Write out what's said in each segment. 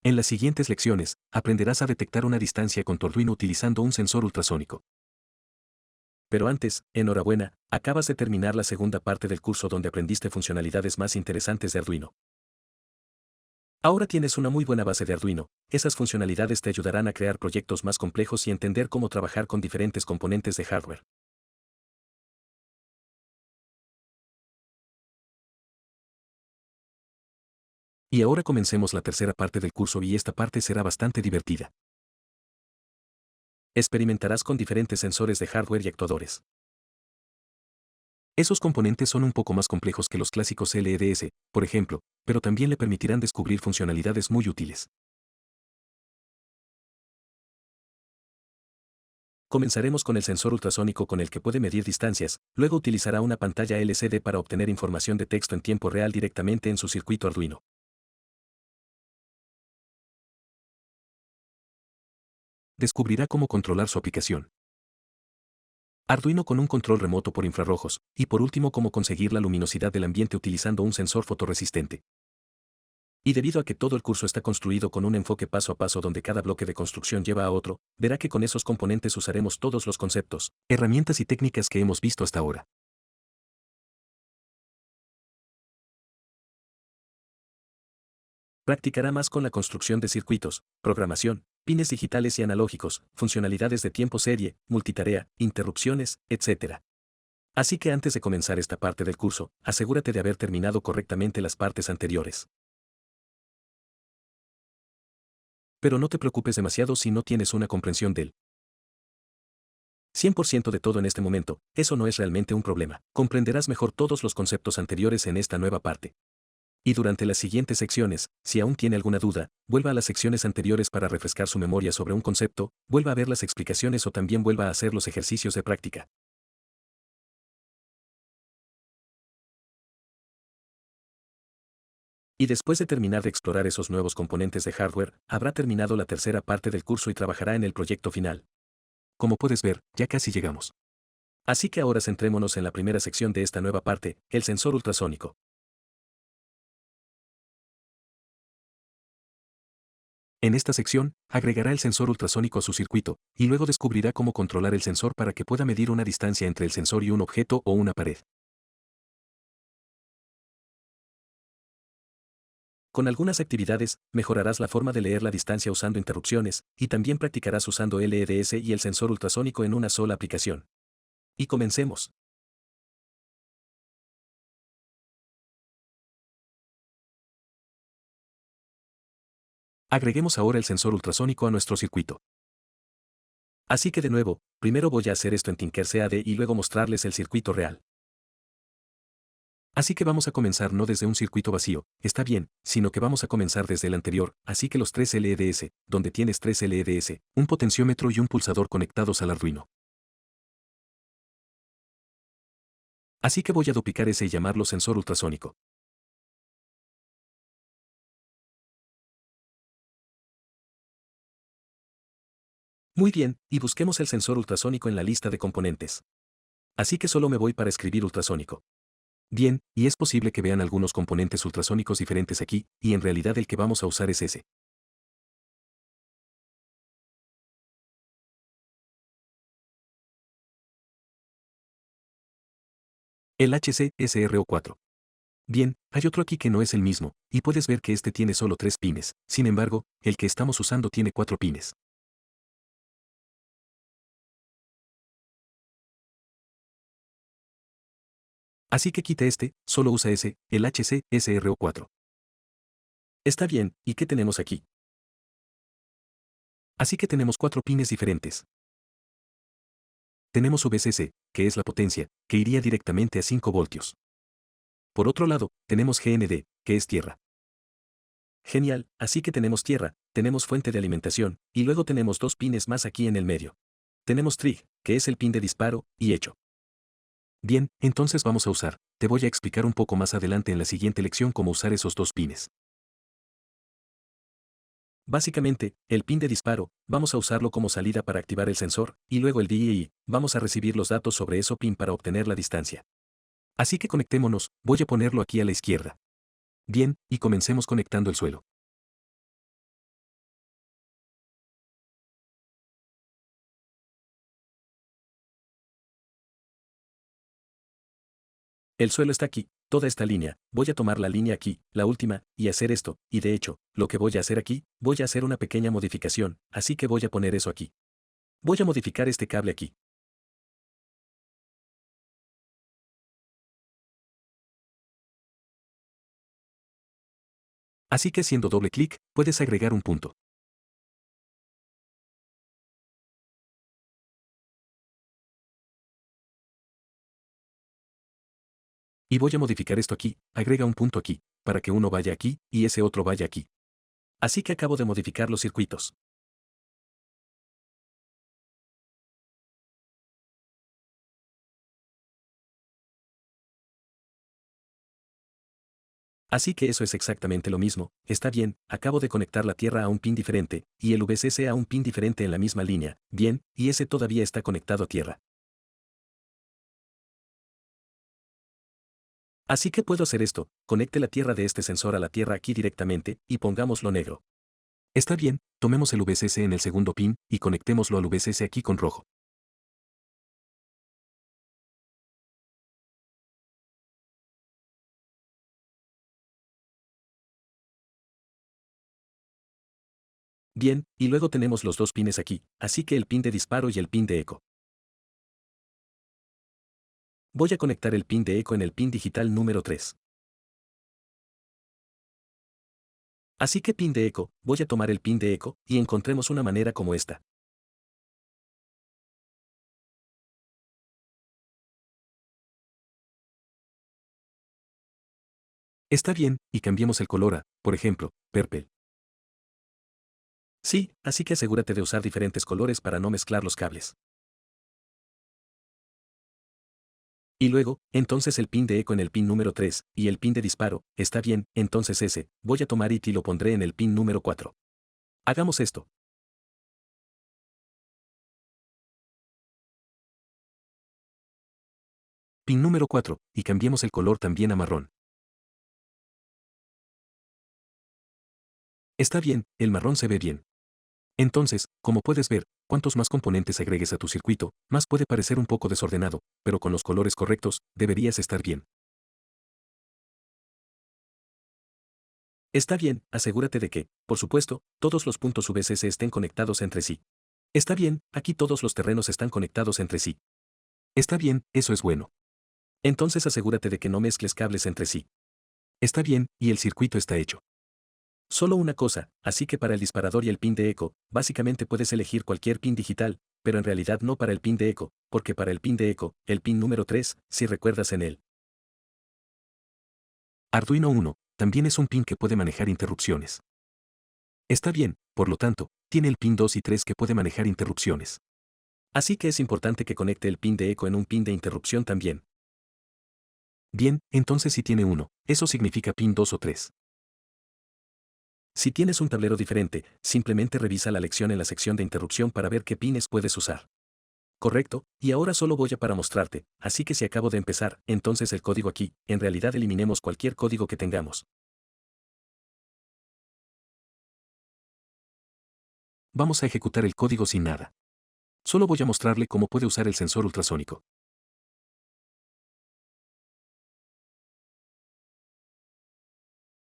En las siguientes lecciones, aprenderás a detectar una distancia con tu Arduino utilizando un sensor ultrasónico. Pero antes, enhorabuena, acabas de terminar la segunda parte del curso donde aprendiste funcionalidades más interesantes de Arduino. Ahora tienes una muy buena base de Arduino, esas funcionalidades te ayudarán a crear proyectos más complejos y entender cómo trabajar con diferentes componentes de hardware. Y ahora comencemos la tercera parte del curso y esta parte será bastante divertida. Experimentarás con diferentes sensores de hardware y actuadores. Esos componentes son un poco más complejos que los clásicos LEDs, por ejemplo, pero también le permitirán descubrir funcionalidades muy útiles. Comenzaremos con el sensor ultrasónico con el que puede medir distancias, luego utilizará una pantalla LCD para obtener información de texto en tiempo real directamente en su circuito Arduino. Descubrirá cómo controlar su aplicación. Arduino con un control remoto por infrarrojos, y por último cómo conseguir la luminosidad del ambiente utilizando un sensor fotorresistente. Y debido a que todo el curso está construido con un enfoque paso a paso donde cada bloque de construcción lleva a otro, verá que con esos componentes usaremos todos los conceptos, herramientas y técnicas que hemos visto hasta ahora. Practicará más con la construcción de circuitos, programación, pines digitales y analógicos, funcionalidades de tiempo serie, multitarea, interrupciones, etc. Así que antes de comenzar esta parte del curso, asegúrate de haber terminado correctamente las partes anteriores. Pero no te preocupes demasiado si no tienes una comprensión del 100% de todo en este momento, eso no es realmente un problema. Comprenderás mejor todos los conceptos anteriores en esta nueva parte. Y durante las siguientes secciones, si aún tiene alguna duda, vuelva a las secciones anteriores para refrescar su memoria sobre un concepto, vuelva a ver las explicaciones o también vuelva a hacer los ejercicios de práctica. Y después de terminar de explorar esos nuevos componentes de hardware, habrá terminado la tercera parte del curso y trabajará en el proyecto final. Como puedes ver, ya casi llegamos. Así que ahora centrémonos en la primera sección de esta nueva parte, el sensor ultrasónico. En esta sección, agregará el sensor ultrasónico a su circuito, y luego descubrirá cómo controlar el sensor para que pueda medir una distancia entre el sensor y un objeto o una pared. Con algunas actividades, mejorarás la forma de leer la distancia usando interrupciones, y también practicarás usando LEDs y el sensor ultrasónico en una sola aplicación. Y comencemos. Agreguemos ahora el sensor ultrasónico a nuestro circuito. Así que de nuevo, primero voy a hacer esto en Tinkercad y luego mostrarles el circuito real. Así que vamos a comenzar no desde un circuito vacío, está bien, sino que vamos a comenzar desde el anterior, así que los tres LEDs, donde tienes tres LEDs, un potenciómetro y un pulsador conectados al Arduino. Así que voy a duplicar ese y llamarlo sensor ultrasónico. Muy bien, y busquemos el sensor ultrasónico en la lista de componentes. Así que solo me voy para escribir ultrasónico. Bien, y es posible que vean algunos componentes ultrasónicos diferentes aquí, y en realidad el que vamos a usar es ese. El HC-SRO4. Bien, hay otro aquí que no es el mismo, y puedes ver que este tiene solo 3 pines, sin embargo, el que estamos usando tiene 4 pines. Así que quita este, solo usa ese, el HC-SRO4. Está bien, ¿y qué tenemos aquí? Así que tenemos 4 pines diferentes. Tenemos VCC, que es la potencia, que iría directamente a 5 voltios. Por otro lado, tenemos GND, que es tierra. Genial, así que tenemos tierra, tenemos fuente de alimentación, y luego tenemos 2 pines más aquí en el medio. Tenemos trig, que es el pin de disparo, y hecho. Bien, entonces vamos a usar, te voy a explicar un poco más adelante en la siguiente lección cómo usar esos 2 pines. Básicamente, el pin de disparo, vamos a usarlo como salida para activar el sensor, y luego el DII, vamos a recibir los datos sobre ese pin para obtener la distancia. Así que conectémonos, voy a ponerlo aquí a la izquierda. Bien, y comencemos conectando el suelo. El suelo está aquí, toda esta línea, voy a tomar la línea aquí, la última, y hacer esto, y de hecho, lo que voy a hacer aquí, voy a hacer una pequeña modificación, así que voy a poner eso aquí. Voy a modificar este cable aquí. Así que haciendo doble clic, puedes agregar un punto. Y voy a modificar esto aquí, agrega un punto aquí, para que uno vaya aquí, y ese otro vaya aquí. Así que acabo de modificar los circuitos. Así que eso es exactamente lo mismo, está bien, acabo de conectar la tierra a un pin diferente, y el VCC a un pin diferente en la misma línea, bien, y ese todavía está conectado a tierra. Así que puedo hacer esto, conecte la tierra de este sensor a la tierra aquí directamente, y pongámoslo negro. Está bien, tomemos el VCC en el segundo pin, y conectémoslo al VCC aquí con rojo. Bien, y luego tenemos los dos pines aquí, así que el pin de disparo y el pin de eco. Voy a conectar el pin de eco en el pin digital número 3. Así que pin de eco, voy a tomar el pin de eco, y encontremos una manera como esta. Está bien, y cambiemos el color a, por ejemplo, purple. Sí, así que asegúrate de usar diferentes colores para no mezclar los cables. Y luego, entonces el pin de eco en el pin número 3, y el pin de disparo, está bien, entonces ese, voy a tomar y lo pondré en el pin número 4. Hagamos esto. Pin número 4, y cambiemos el color también a marrón. Está bien, el marrón se ve bien. Entonces, como puedes ver, cuantos más componentes agregues a tu circuito, más puede parecer un poco desordenado, pero con los colores correctos, deberías estar bien. Está bien, asegúrate de que, por supuesto, todos los puntos VCC estén conectados entre sí. Está bien, aquí todos los terrenos están conectados entre sí. Está bien, eso es bueno. Entonces asegúrate de que no mezcles cables entre sí. Está bien, y el circuito está hecho. Solo una cosa, así que para el disparador y el pin de eco, básicamente puedes elegir cualquier pin digital, pero en realidad no para el pin de eco, porque para el pin de eco, el pin número 3, si recuerdas en él. Arduino 1, también es un pin que puede manejar interrupciones. Está bien, por lo tanto, tiene el pin 2 y 3 que puede manejar interrupciones. Así que es importante que conecte el pin de eco en un pin de interrupción también. Bien, entonces si tiene uno, eso significa pin 2 o 3. Si tienes un tablero diferente, simplemente revisa la lección en la sección de interrupción para ver qué pines puedes usar. Correcto, y ahora solo voy a para mostrarte, así que si acabo de empezar, entonces el código aquí, en realidad eliminemos cualquier código que tengamos. Vamos a ejecutar el código sin nada. Solo voy a mostrarle cómo puede usar el sensor ultrasónico.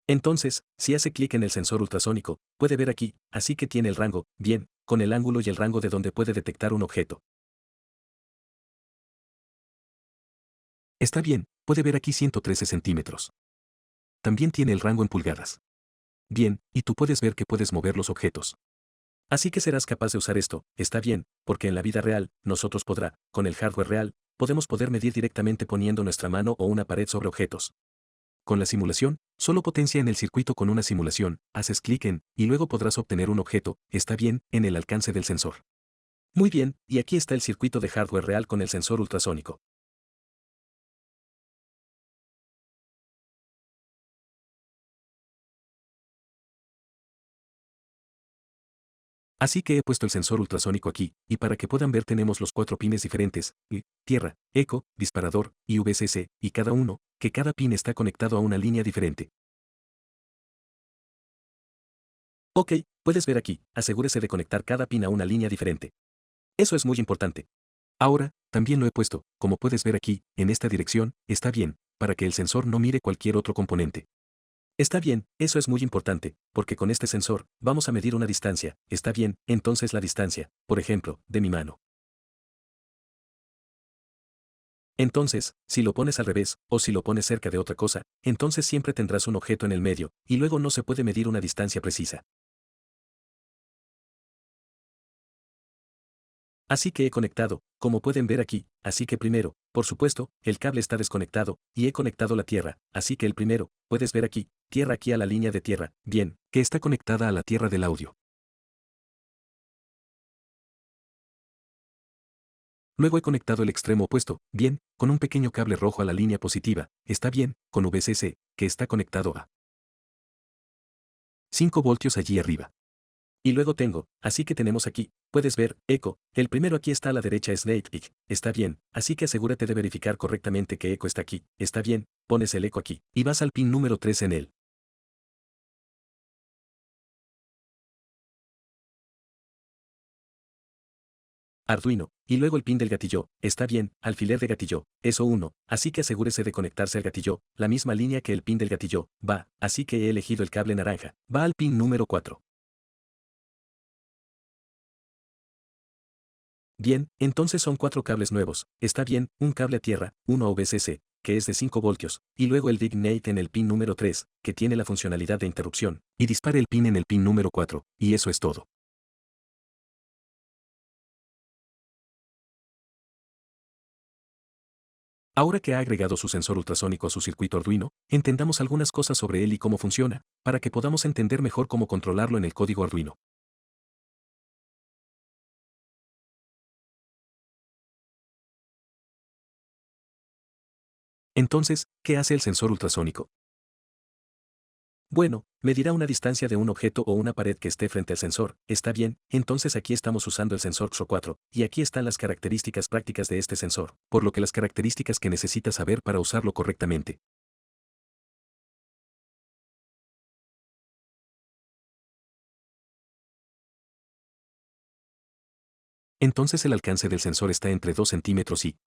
Entonces, si hace clic en el sensor ultrasónico, puede ver aquí, así que tiene el rango, bien, con el ángulo y el rango de donde puede detectar un objeto. Está bien, puede ver aquí 113 centímetros. También tiene el rango en pulgadas. Bien, y tú puedes ver que puedes mover los objetos. Así que serás capaz de usar esto, está bien, porque en la vida real, nosotros con el hardware real, podemos poder medir directamente poniendo nuestra mano o una pared sobre objetos. Con la simulación, solo potencia en el circuito con una simulación, haces clic en, y luego podrás obtener un objeto, está bien, en el alcance del sensor. Muy bien, y aquí está el circuito de hardware real con el sensor ultrasónico. Así que he puesto el sensor ultrasónico aquí, y para que puedan ver tenemos los 4 pines diferentes, tierra, eco, disparador, y VCC, y cada uno, que cada pin está conectado a una línea diferente. Ok, puedes ver aquí, asegúrese de conectar cada pin a una línea diferente. Eso es muy importante. Ahora, también lo he puesto, como puedes ver aquí, en esta dirección, está bien, para que el sensor no mire cualquier otro componente. Está bien, eso es muy importante, porque con este sensor, vamos a medir una distancia, está bien, entonces la distancia, por ejemplo, de mi mano. Entonces, si lo pones al revés, o si lo pones cerca de otra cosa, entonces siempre tendrás un objeto en el medio, y luego no se puede medir una distancia precisa. Así que he conectado, como pueden ver aquí, así que primero, por supuesto, el cable está desconectado, y he conectado la tierra, así que el primero, puedes ver aquí, tierra aquí a la línea de tierra, bien, que está conectada a la tierra del audio. Luego he conectado el extremo opuesto, bien, con un pequeño cable rojo a la línea positiva, está bien, con VCC, que está conectado a 5 voltios allí arriba. Y luego tengo, así que tenemos aquí, puedes ver, eco, el primero aquí está a la derecha es Snake, está bien, así que asegúrate de verificar correctamente que eco está aquí, está bien, pones el eco aquí, y vas al pin número 3 en él. Arduino, y luego el pin del gatillo, está bien, alfiler de gatillo, eso uno, así que asegúrese de conectarse al gatillo, la misma línea que el pin del gatillo, va, así que he elegido el cable naranja, va al pin número 4. Bien, entonces son 4 cables nuevos, está bien, un cable a tierra, uno OBCC, que es de 5 voltios, y luego el Dignate en el pin número 3, que tiene la funcionalidad de interrupción, y dispare el pin en el pin número 4, y eso es todo. Ahora que ha agregado su sensor ultrasónico a su circuito Arduino, entendamos algunas cosas sobre él y cómo funciona, para que podamos entender mejor cómo controlarlo en el código Arduino. Entonces, ¿qué hace el sensor ultrasónico? Bueno, medirá una distancia de un objeto o una pared que esté frente al sensor, está bien, entonces aquí estamos usando el sensor XO4, y aquí están las características prácticas de este sensor, por lo que las características que necesitas saber para usarlo correctamente. Entonces el alcance del sensor está entre 2 centímetros y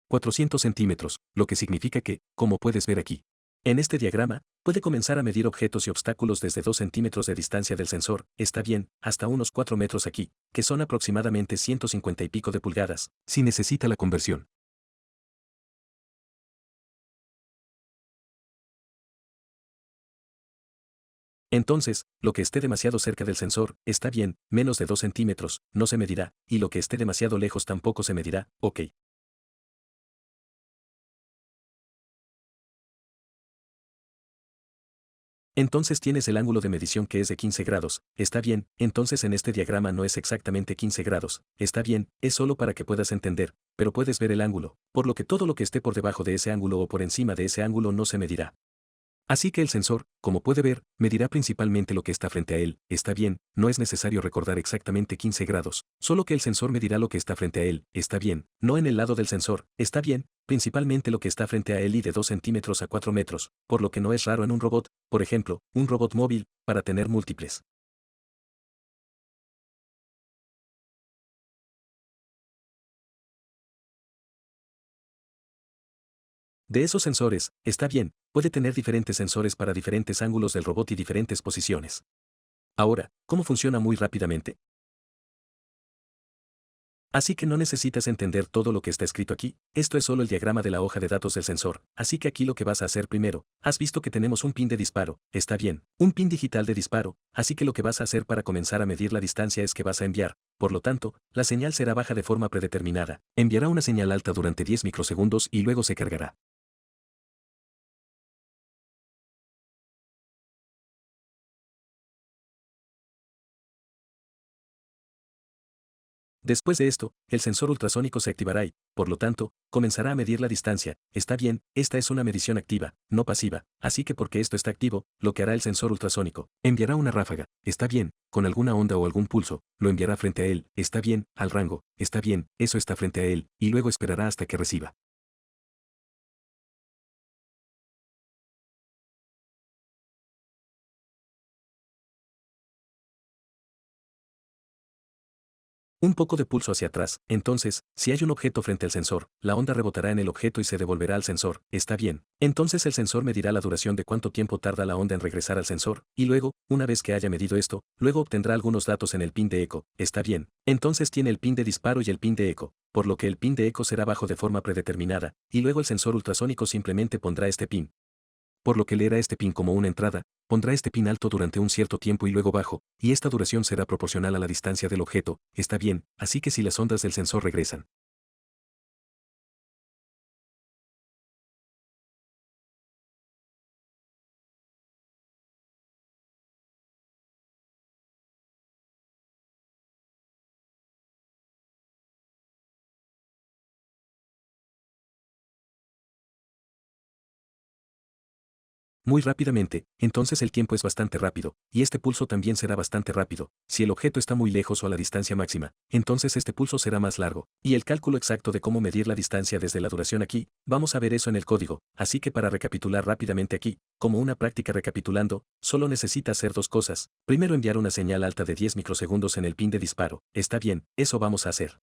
400 centímetros, lo que significa que, como puedes ver aquí, en este diagrama, puede comenzar a medir objetos y obstáculos desde 2 centímetros de distancia del sensor, está bien, hasta unos 4 metros aquí, que son aproximadamente 150 y pico de pulgadas, si necesita la conversión. Entonces, lo que esté demasiado cerca del sensor, está bien, menos de 2 centímetros, no se medirá, y lo que esté demasiado lejos tampoco se medirá, ok. Entonces tienes el ángulo de medición que es de 15 grados, está bien, entonces en este diagrama no es exactamente 15 grados, está bien, es solo para que puedas entender, pero puedes ver el ángulo, por lo que todo lo que esté por debajo de ese ángulo o por encima de ese ángulo no se medirá. Así que el sensor, como puede ver, medirá principalmente lo que está frente a él, está bien, no es necesario recordar exactamente 15 grados, solo que el sensor medirá lo que está frente a él, está bien, no en el lado del sensor, está bien, principalmente lo que está frente a él y de 2 centímetros a 4 metros, por lo que no es raro en un robot, por ejemplo, un robot móvil, para tener múltiples. De esos sensores, está bien, puede tener diferentes sensores para diferentes ángulos del robot y diferentes posiciones. Ahora, ¿cómo funciona muy rápidamente? Así que no necesitas entender todo lo que está escrito aquí, esto es solo el diagrama de la hoja de datos del sensor, así que aquí lo que vas a hacer primero, has visto que tenemos un pin de disparo, está bien, un pin digital de disparo, así que lo que vas a hacer para comenzar a medir la distancia es que vas a enviar, por lo tanto, la señal será baja de forma predeterminada, enviará una señal alta durante 10 microsegundos y luego se cargará. Después de esto, el sensor ultrasónico se activará y, por lo tanto, comenzará a medir la distancia. Está bien, esta es una medición activa, no pasiva, así que porque esto está activo, lo que hará el sensor ultrasónico, enviará una ráfaga, está bien, con alguna onda o algún pulso, lo enviará frente a él, está bien, al rango, está bien, eso está frente a él, y luego esperará hasta que reciba. Un poco de pulso hacia atrás, entonces, si hay un objeto frente al sensor, la onda rebotará en el objeto y se devolverá al sensor, está bien. Entonces el sensor medirá la duración de cuánto tiempo tarda la onda en regresar al sensor, y luego, una vez que haya medido esto, luego obtendrá algunos datos en el pin de eco, está bien. Entonces tiene el pin de disparo y el pin de eco, por lo que el pin de eco será bajo de forma predeterminada, y luego el sensor ultrasónico simplemente pondrá este pin. Por lo que leerá este pin como una entrada, pondrá este pin alto durante un cierto tiempo y luego bajo, y esta duración será proporcional a la distancia del objeto, está bien, así que si las ondas del sensor regresan. Muy rápidamente, entonces el tiempo es bastante rápido, y este pulso también será bastante rápido. Si el objeto está muy lejos o a la distancia máxima, entonces este pulso será más largo. Y el cálculo exacto de cómo medir la distancia desde la duración aquí, vamos a ver eso en el código. Así que para recapitular rápidamente aquí, como una práctica recapitulando, solo necesita hacer dos cosas. Primero enviar una señal alta de 10 microsegundos en el pin de disparo. Está bien, eso vamos a hacer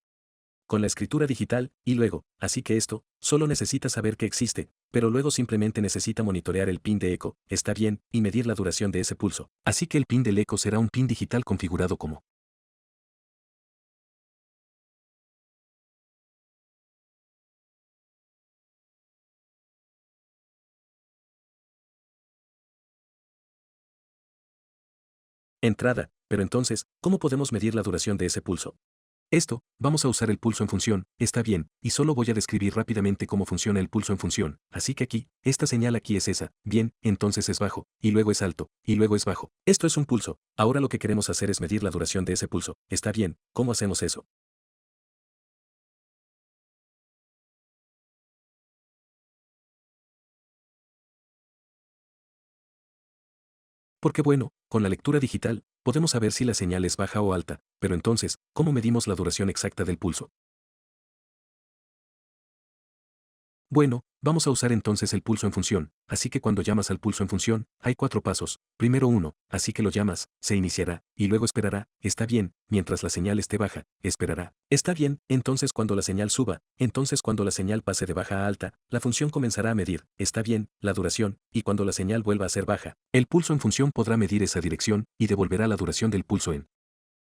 con la escritura digital, y luego, así que esto, solo necesita saber que existe, pero luego simplemente necesita monitorear el pin de eco, está bien, y medir la duración de ese pulso. Así que el pin del eco será un pin digital configurado como entrada, pero entonces, ¿cómo podemos medir la duración de ese pulso? Esto, vamos a usar el pulso en función, está bien, y solo voy a describir rápidamente cómo funciona el pulso en función, así que aquí, esta señal aquí es esa, bien, entonces es bajo, y luego es alto, y luego es bajo. Esto es un pulso, ahora lo que queremos hacer es medir la duración de ese pulso, está bien, ¿cómo hacemos eso? Porque bueno, con la lectura digital, podemos saber si la señal es baja o alta, pero entonces, ¿cómo medimos la duración exacta del pulso? Bueno, vamos a usar entonces el pulso en función, así que cuando llamas al pulso en función, hay cuatro pasos. Primero uno, así que lo llamas, se iniciará, y luego esperará, está bien, mientras la señal esté baja, esperará. Está bien, entonces cuando la señal suba, entonces cuando la señal pase de baja a alta, la función comenzará a medir, está bien, la duración, y cuando la señal vuelva a ser baja, el pulso en función podrá medir esa dirección, y devolverá la duración del pulso en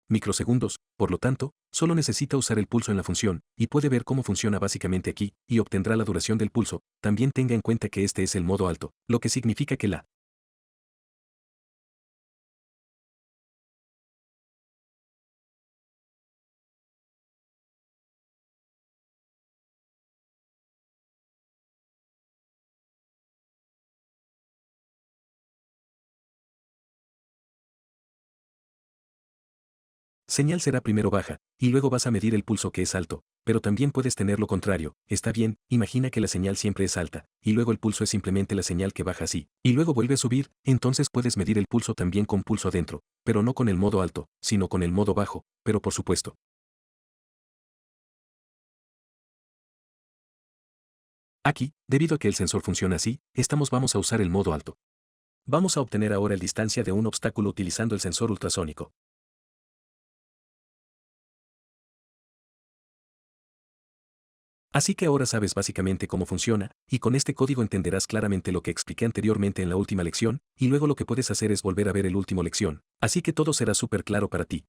microsegundos, por lo tanto, solo necesita usar el pulso en la función, y puede ver cómo funciona básicamente aquí, y obtendrá la duración del pulso. También tenga en cuenta que este es el modo alto, lo que significa que la señal será primero baja, y luego vas a medir el pulso que es alto, pero también puedes tener lo contrario, está bien, imagina que la señal siempre es alta, y luego el pulso es simplemente la señal que baja así, y luego vuelve a subir, entonces puedes medir el pulso también con pulso adentro, pero no con el modo alto, sino con el modo bajo, pero por supuesto. Aquí, debido a que el sensor funciona así, vamos a usar el modo alto. Vamos a obtener ahora el distancia de un obstáculo utilizando el sensor ultrasónico. Así que ahora sabes básicamente cómo funciona, y con este código entenderás claramente lo que expliqué anteriormente en la última lección, y luego lo que puedes hacer es volver a ver el último lección. Así que todo será súper claro para ti.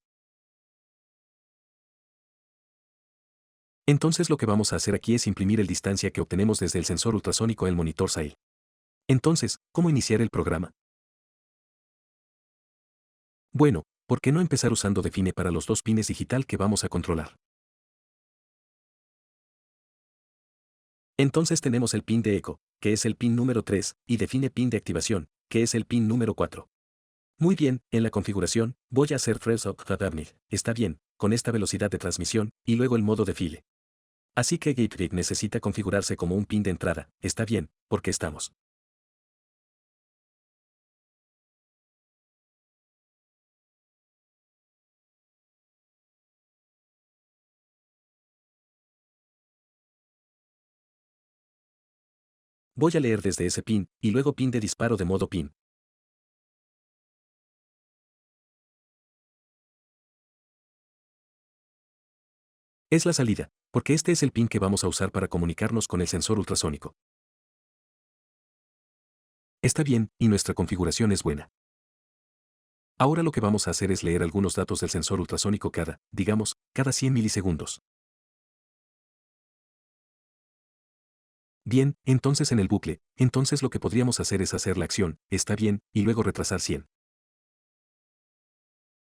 Entonces lo que vamos a hacer aquí es imprimir el distancia que obtenemos desde el sensor ultrasónico al monitor SAIL. Entonces, ¿cómo iniciar el programa? Bueno, ¿por qué no empezar usando Define para los dos pines digital que vamos a controlar? Entonces tenemos el pin de eco, que es el pin número 3, y Define pin de activación, que es el pin número 4. Muy bien, en la configuración, voy a hacer Threshold Patterning. Está bien, con esta velocidad de transmisión, y luego el modo de file. Así que Gateway necesita configurarse como un pin de entrada. Está bien, porque estamos. Voy a leer desde ese pin, y luego pin de disparo de modo pin. Es la salida, porque este es el pin que vamos a usar para comunicarnos con el sensor ultrasónico. Está bien, y nuestra configuración es buena. Ahora lo que vamos a hacer es leer algunos datos del sensor ultrasónico digamos, cada 100 milisegundos. Bien, entonces en el bucle, entonces lo que podríamos hacer es hacer la acción, está bien, y luego retrasar 100.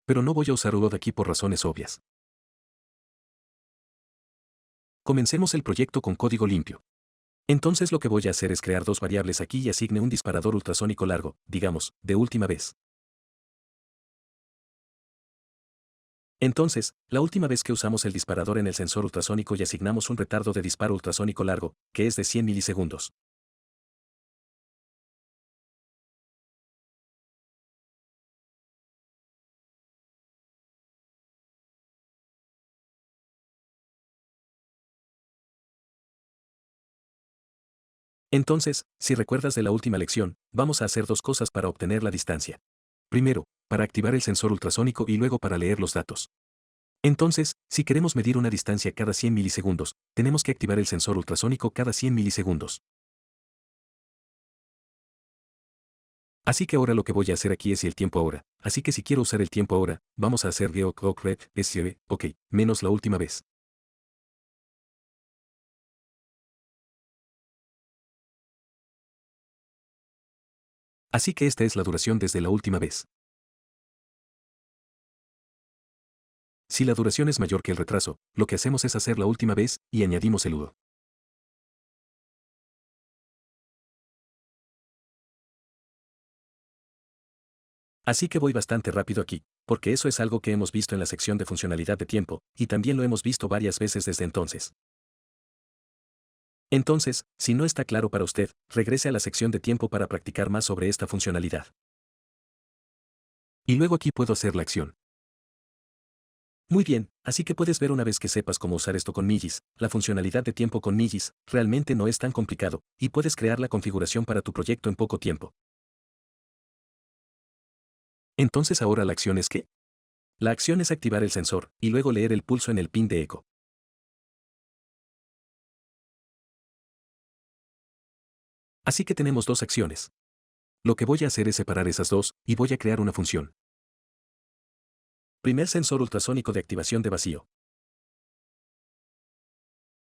Pero no voy a usar UOD aquí por razones obvias. Comencemos el proyecto con código limpio. Entonces lo que voy a hacer es crear dos variables aquí y asigne un disparador ultrasónico largo, digamos, de última vez. Entonces, la última vez que usamos el disparador en el sensor ultrasónico y asignamos un retardo de disparo ultrasónico largo, que es de 100 milisegundos. Entonces, si recuerdas de la última lección, vamos a hacer dos cosas para obtener la distancia. Primero, para activar el sensor ultrasónico y luego para leer los datos. Entonces, si queremos medir una distancia cada 100 milisegundos, tenemos que activar el sensor ultrasónico cada 100 milisegundos. Así que ahora lo que voy a hacer aquí es el tiempo ahora. Así que si quiero usar el tiempo ahora, vamos a hacer ok, menos la última vez. Así que esta es la duración desde la última vez. Si la duración es mayor que el retraso, lo que hacemos es hacer la última vez y añadimos el UDO. Así que voy bastante rápido aquí, porque eso es algo que hemos visto en la sección de funcionalidad de tiempo, y también lo hemos visto varias veces desde entonces. Entonces, si no está claro para usted, regrese a la sección de tiempo para practicar más sobre esta funcionalidad. Y luego aquí puedo hacer la acción. Muy bien, así que puedes ver una vez que sepas cómo usar esto con Millis, la funcionalidad de tiempo con Millis realmente no es tan complicado, y puedes crear la configuración para tu proyecto en poco tiempo. Entonces ahora la acción es ¿qué? La acción es activar el sensor, y luego leer el pulso en el pin de eco. Así que tenemos dos acciones. Lo que voy a hacer es separar esas dos, y voy a crear una función. Primer sensor ultrasónico de activación de vacío.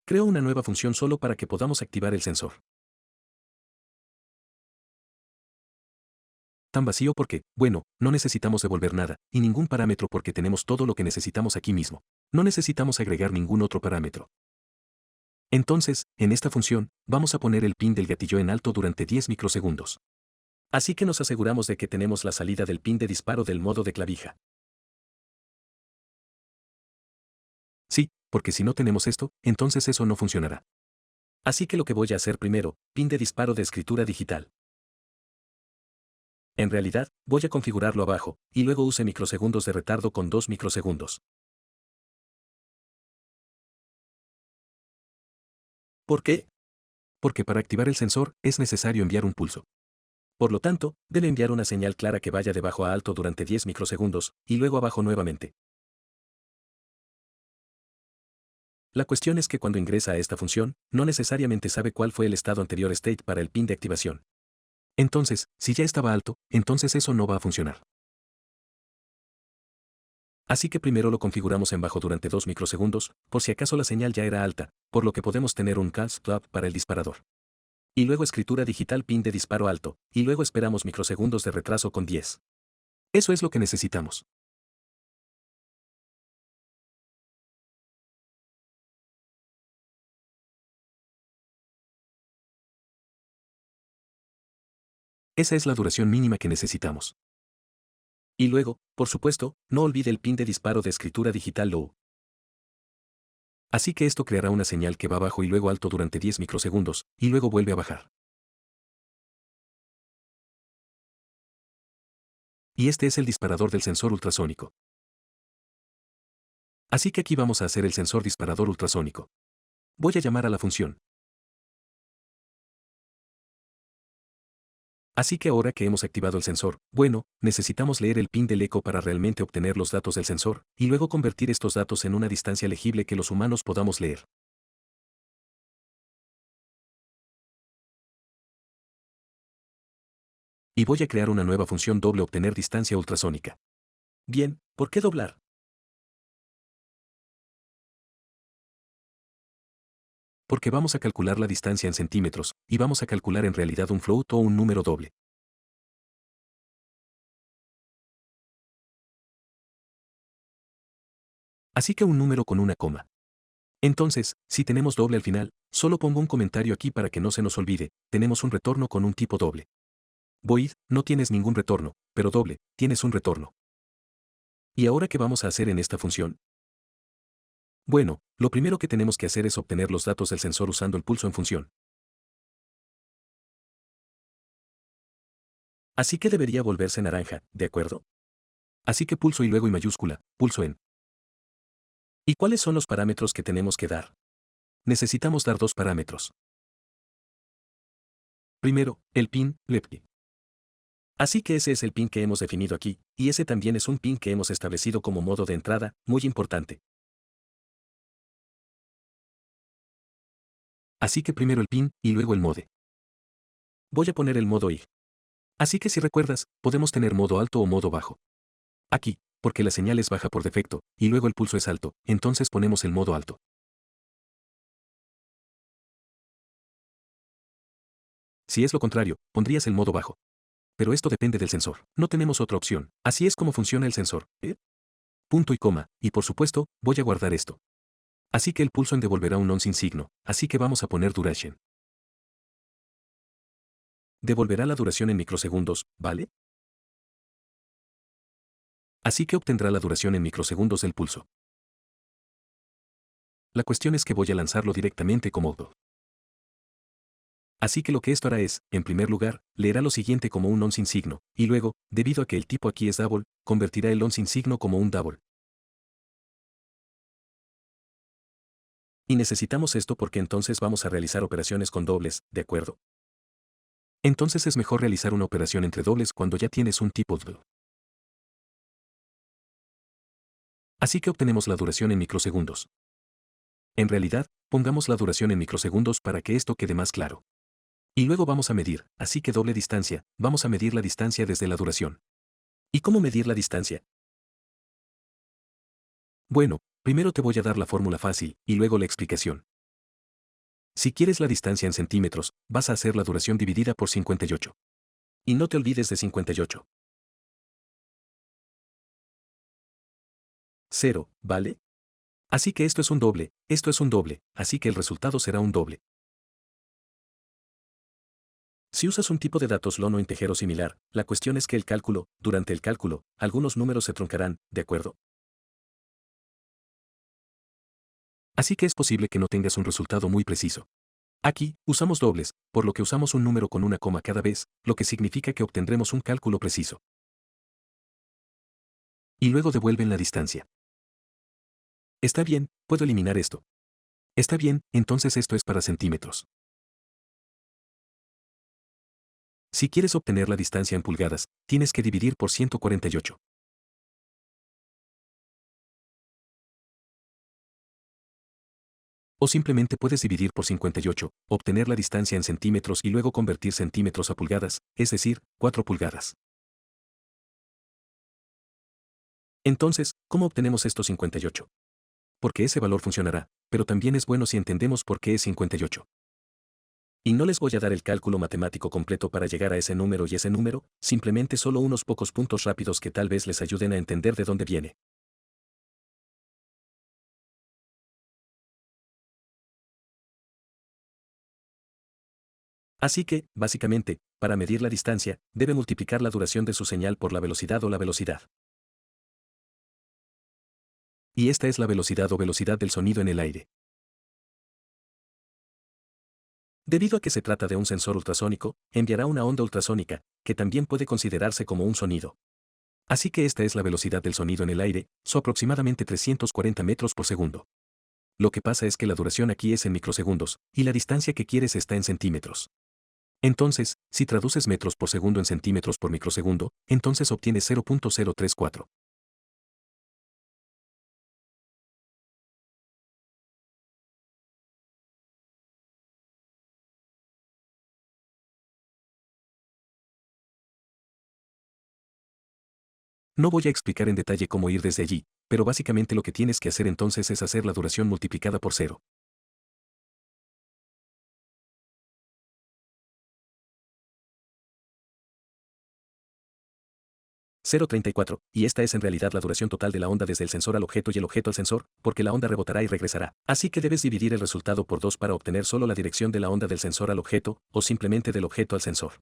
Creo una nueva función solo para que podamos activar el sensor. Tan vacío porque, bueno, no necesitamos devolver nada, y ningún parámetro porque tenemos todo lo que necesitamos aquí mismo. No necesitamos agregar ningún otro parámetro. Entonces, en esta función, vamos a poner el pin del gatillo en alto durante 10 microsegundos. Así que nos aseguramos de que tenemos la salida del pin de disparo del modo de clavija. Sí, porque si no tenemos esto, entonces eso no funcionará. Así que lo que voy a hacer primero, pin de disparo de escritura digital. En realidad, voy a configurarlo abajo, y luego use microsegundos de retardo con 2 microsegundos. ¿Por qué? Porque para activar el sensor, es necesario enviar un pulso. Por lo tanto, debe enviar una señal clara que vaya de bajo a alto durante 10 microsegundos, y luego abajo nuevamente. La cuestión es que cuando ingresa a esta función, no necesariamente sabe cuál fue el estado anterior state para el pin de activación. Entonces, si ya estaba alto, entonces eso no va a funcionar. Así que primero lo configuramos en bajo durante 2 microsegundos, por si acaso la señal ya era alta, por lo que podemos tener un call stop para el disparador. Y luego escritura digital pin de disparo alto, y luego esperamos microsegundos de retraso con 10. Eso es lo que necesitamos. Esa es la duración mínima que necesitamos. Y luego, por supuesto, no olvide el pin de disparo de escritura digital low. Así que esto creará una señal que va bajo y luego alto durante 10 microsegundos, y luego vuelve a bajar. Y este es el disparador del sensor ultrasónico. Así que aquí vamos a hacer el sensor disparador ultrasónico. Voy a llamar a la función. Así que ahora que hemos activado el sensor, bueno, necesitamos leer el pin del eco para realmente obtener los datos del sensor, y luego convertir estos datos en una distancia legible que los humanos podamos leer. Y voy a crear una nueva función doble obtener distancia ultrasónica. Bien, ¿por qué doblar? Porque vamos a calcular la distancia en centímetros, y vamos a calcular en realidad un float o un número doble. Así que un número con una coma. Entonces, si tenemos doble al final, solo pongo un comentario aquí para que no se nos olvide, tenemos un retorno con un tipo doble. Void, no tienes ningún retorno, pero doble, tienes un retorno. ¿Y ahora qué vamos a hacer en esta función? Bueno, lo primero que tenemos que hacer es obtener los datos del sensor usando el pulso en función. Así que debería volverse naranja, ¿de acuerdo? Así que pulso y luego y mayúscula, pulso en. ¿Y cuáles son los parámetros que tenemos que dar? Necesitamos dar dos parámetros. Primero, el pin, LEPI. Así que ese es el pin que hemos definido aquí, y ese también es un pin que hemos establecido como modo de entrada, muy importante. Así que primero el pin, y luego el mode. Voy a poner el modo I. Así que si recuerdas, podemos tener modo alto o modo bajo. Aquí, porque la señal es baja por defecto, y luego el pulso es alto, entonces ponemos el modo alto. Si es lo contrario, pondrías el modo bajo. Pero esto depende del sensor. No tenemos otra opción. Así es como funciona el sensor. Punto y coma, y por supuesto, voy a guardar esto. Así que el pulso en devolverá un on sin signo, así que vamos a poner duration. Devolverá la duración en microsegundos, ¿vale? Así que obtendrá la duración en microsegundos del pulso. La cuestión es que voy a lanzarlo directamente como auto. Así que lo que esto hará es, en primer lugar, leerá lo siguiente como un on sin signo, y luego, debido a que el tipo aquí es double, convertirá el on sin signo como un double. Y necesitamos esto porque entonces vamos a realizar operaciones con dobles, ¿de acuerdo? Entonces es mejor realizar una operación entre dobles cuando ya tienes un tipo double. Así que obtenemos la duración en microsegundos. En realidad, pongamos la duración en microsegundos para que esto quede más claro. Y luego vamos a medir, así que doble distancia, vamos a medir la distancia desde la duración. ¿Y cómo medir la distancia? Bueno, primero te voy a dar la fórmula fácil, y luego la explicación. Si quieres la distancia en centímetros, vas a hacer la duración dividida por 58. Y no te olvides de 58. 0, ¿vale? Así que esto es un doble, así que el resultado será un doble. Si usas un tipo de datos LON o integer o similar, la cuestión es que durante el cálculo, algunos números se truncarán, ¿de acuerdo? Así que es posible que no tengas un resultado muy preciso. Aquí, usamos dobles, por lo que usamos un número con una coma cada vez, lo que significa que obtendremos un cálculo preciso. Y luego devuelven la distancia. Está bien, puedo eliminar esto. Está bien, entonces esto es para centímetros. Si quieres obtener la distancia en pulgadas, tienes que dividir por 148. O simplemente puedes dividir por 58, obtener la distancia en centímetros y luego convertir centímetros a pulgadas, es decir, 4 pulgadas. Entonces, ¿cómo obtenemos estos 58? Porque ese valor funcionará, pero también es bueno si entendemos por qué es 58. Y no les voy a dar el cálculo matemático completo para llegar a ese número y ese número, simplemente solo unos pocos puntos rápidos que tal vez les ayuden a entender de dónde viene. Así que, básicamente, para medir la distancia, debe multiplicar la duración de su señal por la velocidad o la velocidad. Y esta es la velocidad o velocidad del sonido en el aire. Debido a que se trata de un sensor ultrasónico, enviará una onda ultrasónica, que también puede considerarse como un sonido. Así que esta es la velocidad del sonido en el aire, son aproximadamente 340 metros por segundo. Lo que pasa es que la duración aquí es en microsegundos, y la distancia que quieres está en centímetros. Entonces, si traduces metros por segundo en centímetros por microsegundo, entonces obtienes 0.034. No voy a explicar en detalle cómo ir desde allí, pero básicamente lo que tienes que hacer entonces es hacer la duración multiplicada por 0. 0.34, y esta es en realidad la duración total de la onda desde el sensor al objeto y el objeto al sensor, porque la onda rebotará y regresará. Así que debes dividir el resultado por 2 para obtener solo la dirección de la onda del sensor al objeto, o simplemente del objeto al sensor.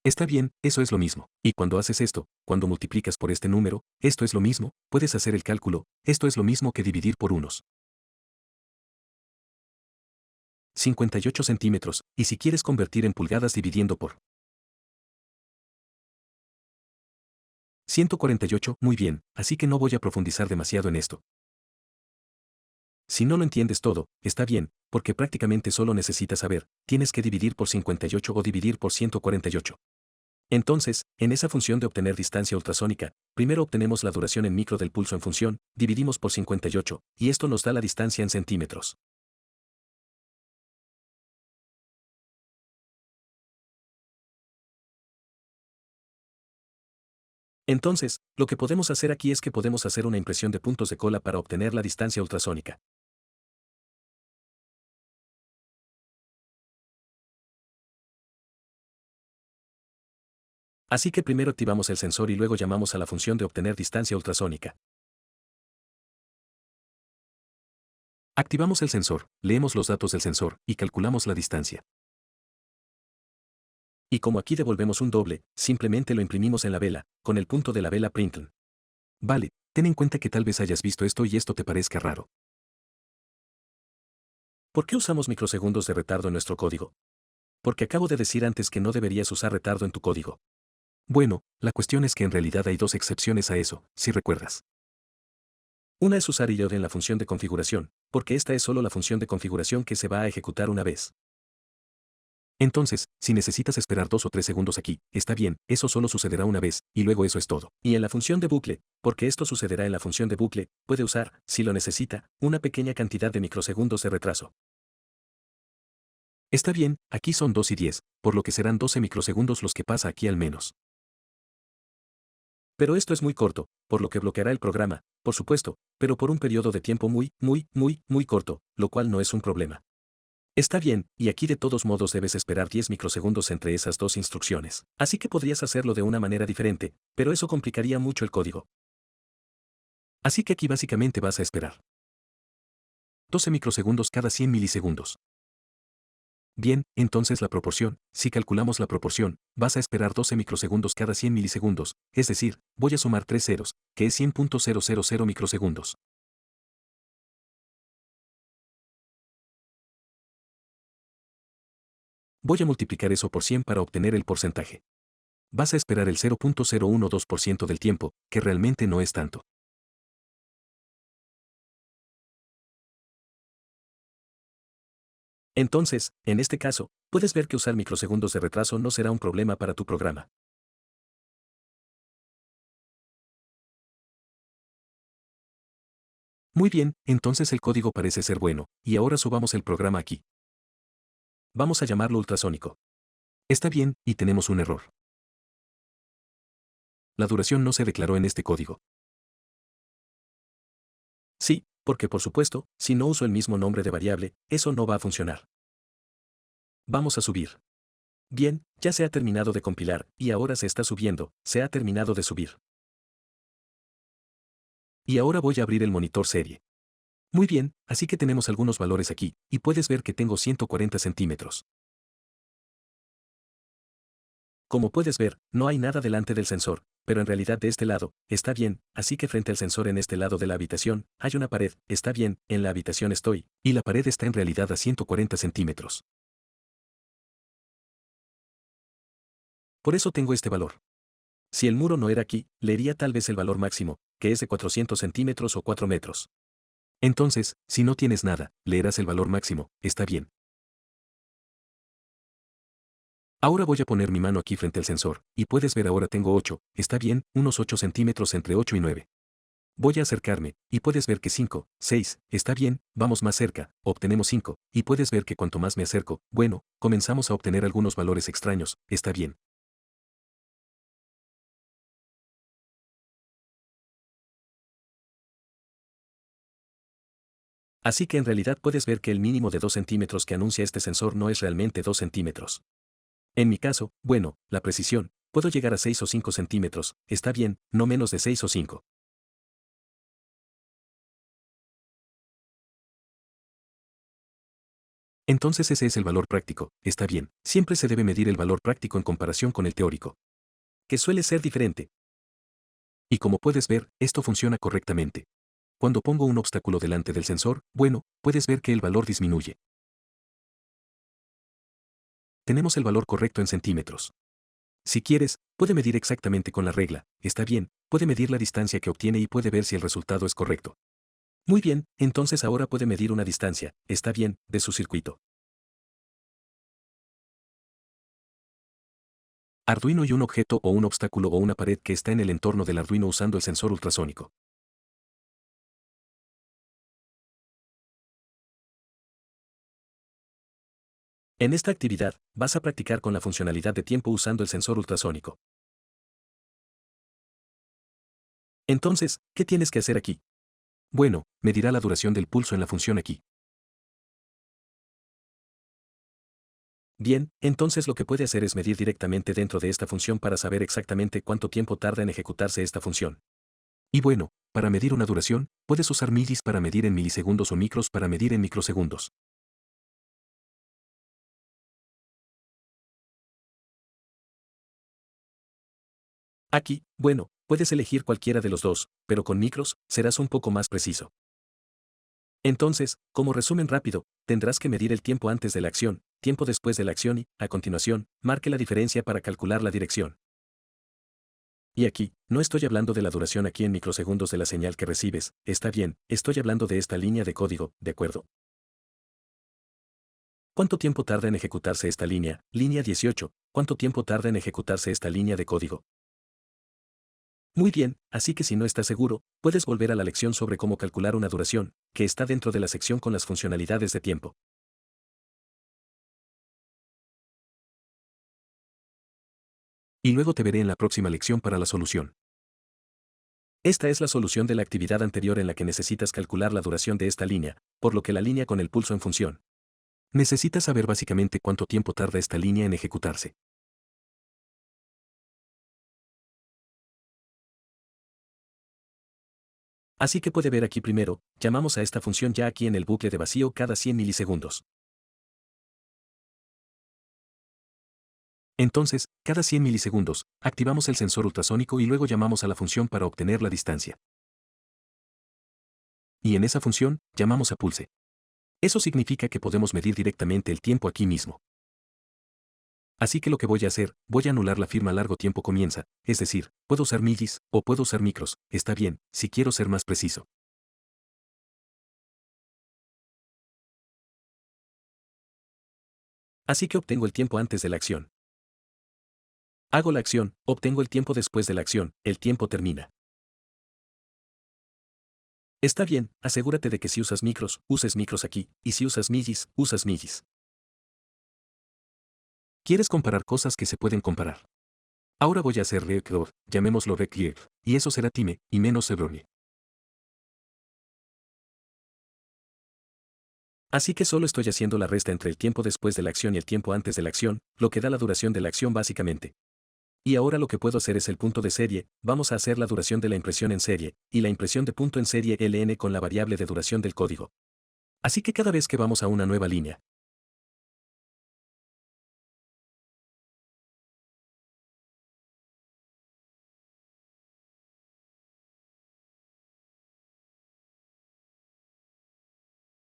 Está bien, eso es lo mismo. Y cuando haces esto, cuando multiplicas por este número, esto es lo mismo, puedes hacer el cálculo, esto es lo mismo que dividir por unos. 58 centímetros, y si quieres convertir en pulgadas dividiendo por 148, muy bien, así que no voy a profundizar demasiado en esto. Si no lo entiendes todo, está bien, porque prácticamente solo necesitas saber, tienes que dividir por 58 o dividir por 148. Entonces, en esa función de obtener distancia ultrasónica, primero obtenemos la duración en micro del pulso en función, dividimos por 58, y esto nos da la distancia en centímetros. Entonces, lo que podemos hacer aquí es que podemos hacer una impresión de puntos de cola para obtener la distancia ultrasónica. Así que primero activamos el sensor y luego llamamos a la función de obtener distancia ultrasónica. Activamos el sensor, leemos los datos del sensor y calculamos la distancia. Y como aquí devolvemos un doble, simplemente lo imprimimos en la vela, con el punto de la vela Printle. Vale, ten en cuenta que tal vez hayas visto esto y esto te parezca raro. ¿Por qué usamos microsegundos de retardo en nuestro código? Porque acabo de decir antes que no deberías usar retardo en tu código. Bueno, la cuestión es que en realidad hay dos excepciones a eso, si recuerdas. Una es usar IOD en la función de configuración, porque esta es solo la función de configuración que se va a ejecutar una vez. Entonces, si necesitas esperar 2 o 3 segundos aquí, está bien, eso solo sucederá una vez, y luego eso es todo. Y en la función de bucle, porque esto sucederá en la función de bucle, puede usar, si lo necesita, una pequeña cantidad de microsegundos de retraso. Está bien, aquí son 2 y 10, por lo que serán 12 microsegundos los que pasa aquí al menos. Pero esto es muy corto, por lo que bloqueará el programa, por supuesto, pero por un periodo de tiempo muy corto, lo cual no es un problema. Está bien, y aquí de todos modos debes esperar 10 microsegundos entre esas dos instrucciones. Así que podrías hacerlo de una manera diferente, pero eso complicaría mucho el código. Así que aquí básicamente vas a esperar 12 microsegundos cada 100 milisegundos. Bien, entonces la proporción, si calculamos la proporción, vas a esperar 12 microsegundos cada 100 milisegundos, es decir, voy a sumar 3 ceros, que es 100.000 microsegundos. Voy a multiplicar eso por 100 para obtener el porcentaje. Vas a esperar el 0.012% del tiempo, que realmente no es tanto. Entonces, en este caso, puedes ver que usar microsegundos de retraso no será un problema para tu programa. Muy bien, entonces el código parece ser bueno, y ahora subamos el programa aquí. Vamos a llamarlo ultrasónico. Está bien, y tenemos un error. La duración no se declaró en este código. Sí, porque por supuesto, si no uso el mismo nombre de variable, eso no va a funcionar. Vamos a subir. Bien, ya se ha terminado de compilar, y ahora se está subiendo, se ha terminado de subir. Y ahora voy a abrir el monitor serie. Muy bien, así que tenemos algunos valores aquí, y puedes ver que tengo 140 centímetros. Como puedes ver, no hay nada delante del sensor, pero en realidad de este lado, está bien, así que frente al sensor en este lado de la habitación, hay una pared, está bien, en la habitación estoy, y la pared está en realidad a 140 centímetros. Por eso tengo este valor. Si el muro no era aquí, leería tal vez el valor máximo, que es de 400 centímetros o 4 metros. Entonces, si no tienes nada, leerás el valor máximo, está bien. Ahora voy a poner mi mano aquí frente al sensor, y puedes ver ahora tengo 8, está bien, unos 8 centímetros entre 8 y 9. Voy a acercarme, y puedes ver que 5, 6, está bien, vamos más cerca, obtenemos 5, y puedes ver que cuanto más me acerco, bueno, comenzamos a obtener algunos valores extraños, está bien. Así que en realidad puedes ver que el mínimo de 2 centímetros que anuncia este sensor no es realmente 2 centímetros. En mi caso, bueno, la precisión, puedo llegar a 6 o 5 centímetros, está bien, no menos de 6 o 5. Entonces ese es el valor práctico, está bien, siempre se debe medir el valor práctico en comparación con el teórico, que suele ser diferente. Y como puedes ver, esto funciona correctamente. Cuando pongo un obstáculo delante del sensor, bueno, puedes ver que el valor disminuye. Tenemos el valor correcto en centímetros. Si quieres, puede medir exactamente con la regla, está bien, puede medir la distancia que obtiene y puede ver si el resultado es correcto. Muy bien, entonces ahora puede medir una distancia, está bien, de su circuito. Arduino y un objeto o un obstáculo o una pared que está en el entorno del Arduino usando el sensor ultrasónico. En esta actividad, vas a practicar con la funcionalidad de tiempo usando el sensor ultrasónico. Entonces, ¿qué tienes que hacer aquí? Bueno, medirá la duración del pulso en la función aquí. Bien, entonces lo que puede hacer es medir directamente dentro de esta función para saber exactamente cuánto tiempo tarda en ejecutarse esta función. Y bueno, para medir una duración, puedes usar millis para medir en milisegundos o micros para medir en microsegundos. Aquí, bueno, puedes elegir cualquiera de los dos, pero con micros, serás un poco más preciso. Entonces, como resumen rápido, tendrás que medir el tiempo antes de la acción, tiempo después de la acción y, a continuación, marque la diferencia para calcular la dirección. Y aquí, no estoy hablando de la duración aquí en microsegundos de la señal que recibes, está bien, estoy hablando de esta línea de código, ¿de acuerdo? ¿Cuánto tiempo tarda en ejecutarse esta línea? Línea 18. ¿Cuánto tiempo tarda en ejecutarse esta línea de código? Muy bien, así que si no estás seguro, puedes volver a la lección sobre cómo calcular una duración, que está dentro de la sección con las funcionalidades de tiempo. Y luego te veré en la próxima lección para la solución. Esta es la solución de la actividad anterior en la que necesitas calcular la duración de esta línea, por lo que la línea con el pulso en función. Necesitas saber básicamente cuánto tiempo tarda esta línea en ejecutarse. Así que puede ver aquí primero, llamamos a esta función ya aquí en el bucle de vacío cada 100 milisegundos. Entonces, cada 100 milisegundos, activamos el sensor ultrasónico y luego llamamos a la función para obtener la distancia. Y en esa función, llamamos a pulse. Eso significa que podemos medir directamente el tiempo aquí mismo. Así que lo que voy a hacer, voy a anular la firma largo tiempo comienza, es decir, puedo usar millis, o puedo usar micros, está bien, si quiero ser más preciso. Así que obtengo el tiempo antes de la acción. Hago la acción, obtengo el tiempo después de la acción, el tiempo termina. Está bien, asegúrate de que si usas micros, uses micros aquí, y si usas millis, usas millis. ¿Quieres comparar cosas que se pueden comparar? Ahora voy a hacer record, llamémoslo record, y eso será time, y menos Sebroni. Así que solo estoy haciendo la resta entre el tiempo después de la acción y el tiempo antes de la acción, lo que da la duración de la acción básicamente. Y ahora lo que puedo hacer es el punto de serie, vamos a hacer la duración de la impresión en serie, y la impresión de punto en serie ln con la variable de duración del código. Así que cada vez que vamos a una nueva línea,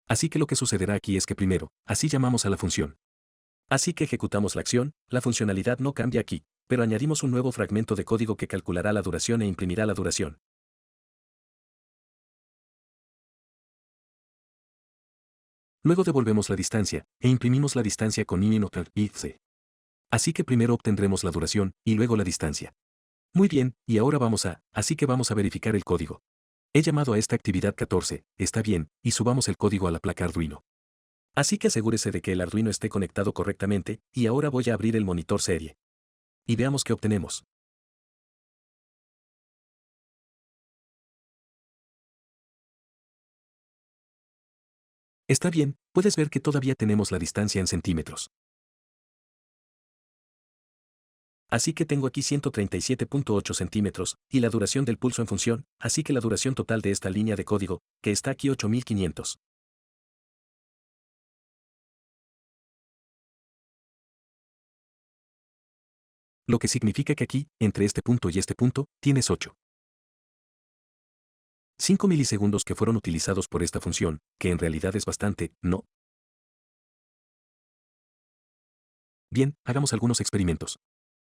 así que lo que sucederá aquí es que primero, así llamamos a la función. Así que ejecutamos la acción, la funcionalidad no cambia aquí, pero añadimos un nuevo fragmento de código que calculará la duración e imprimirá la duración. Luego devolvemos la distancia, e imprimimos la distancia con IC. Así que primero obtendremos la duración, y luego la distancia. Muy bien, y ahora así que vamos a verificar el código. He llamado a esta actividad 14, está bien, y subamos el código a la placa Arduino. Así que asegúrese de que el Arduino esté conectado correctamente, y ahora voy a abrir el monitor serie. Y veamos qué obtenemos. Está bien, puedes ver que todavía tenemos la distancia en centímetros. Así que tengo aquí 137.8 centímetros, y la duración del pulso en función, así que la duración total de esta línea de código, que está aquí 8500. Lo que significa que aquí, entre este punto y este punto, tienes 5 milisegundos que fueron utilizados por esta función, que en realidad es bastante, ¿no? Bien, hagamos algunos experimentos.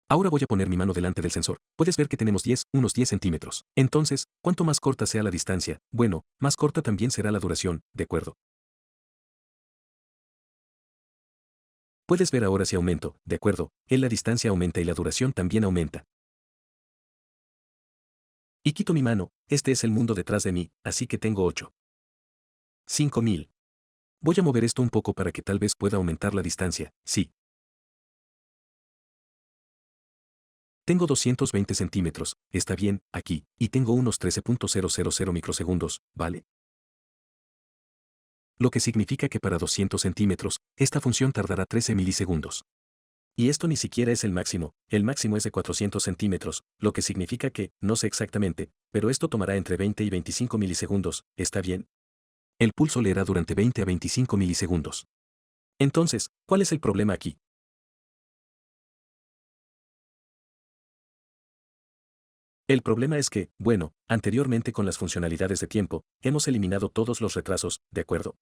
Ahora voy a poner mi mano delante del sensor. Puedes ver que tenemos unos 10 centímetros. Entonces, cuanto más corta sea la distancia, bueno, más corta también será la duración, ¿de acuerdo? Puedes ver ahora si aumento, ¿de acuerdo? La distancia aumenta y la duración también aumenta. Y quito mi mano, este es el mundo detrás de mí, así que tengo 5000. Voy a mover esto un poco para que tal vez pueda aumentar la distancia, sí. Tengo 220 centímetros, está bien, aquí, y tengo unos 13.000 microsegundos, ¿vale? Lo que significa que para 200 centímetros, esta función tardará 13 milisegundos. Y esto ni siquiera es el máximo es de 400 centímetros, lo que significa que, no sé exactamente, pero esto tomará entre 20 y 25 milisegundos, ¿está bien? El pulso leerá durante 20 a 25 milisegundos. Entonces, ¿cuál es el problema aquí? El problema es que, bueno, anteriormente con las funcionalidades de tiempo, hemos eliminado todos los retrasos, ¿de acuerdo?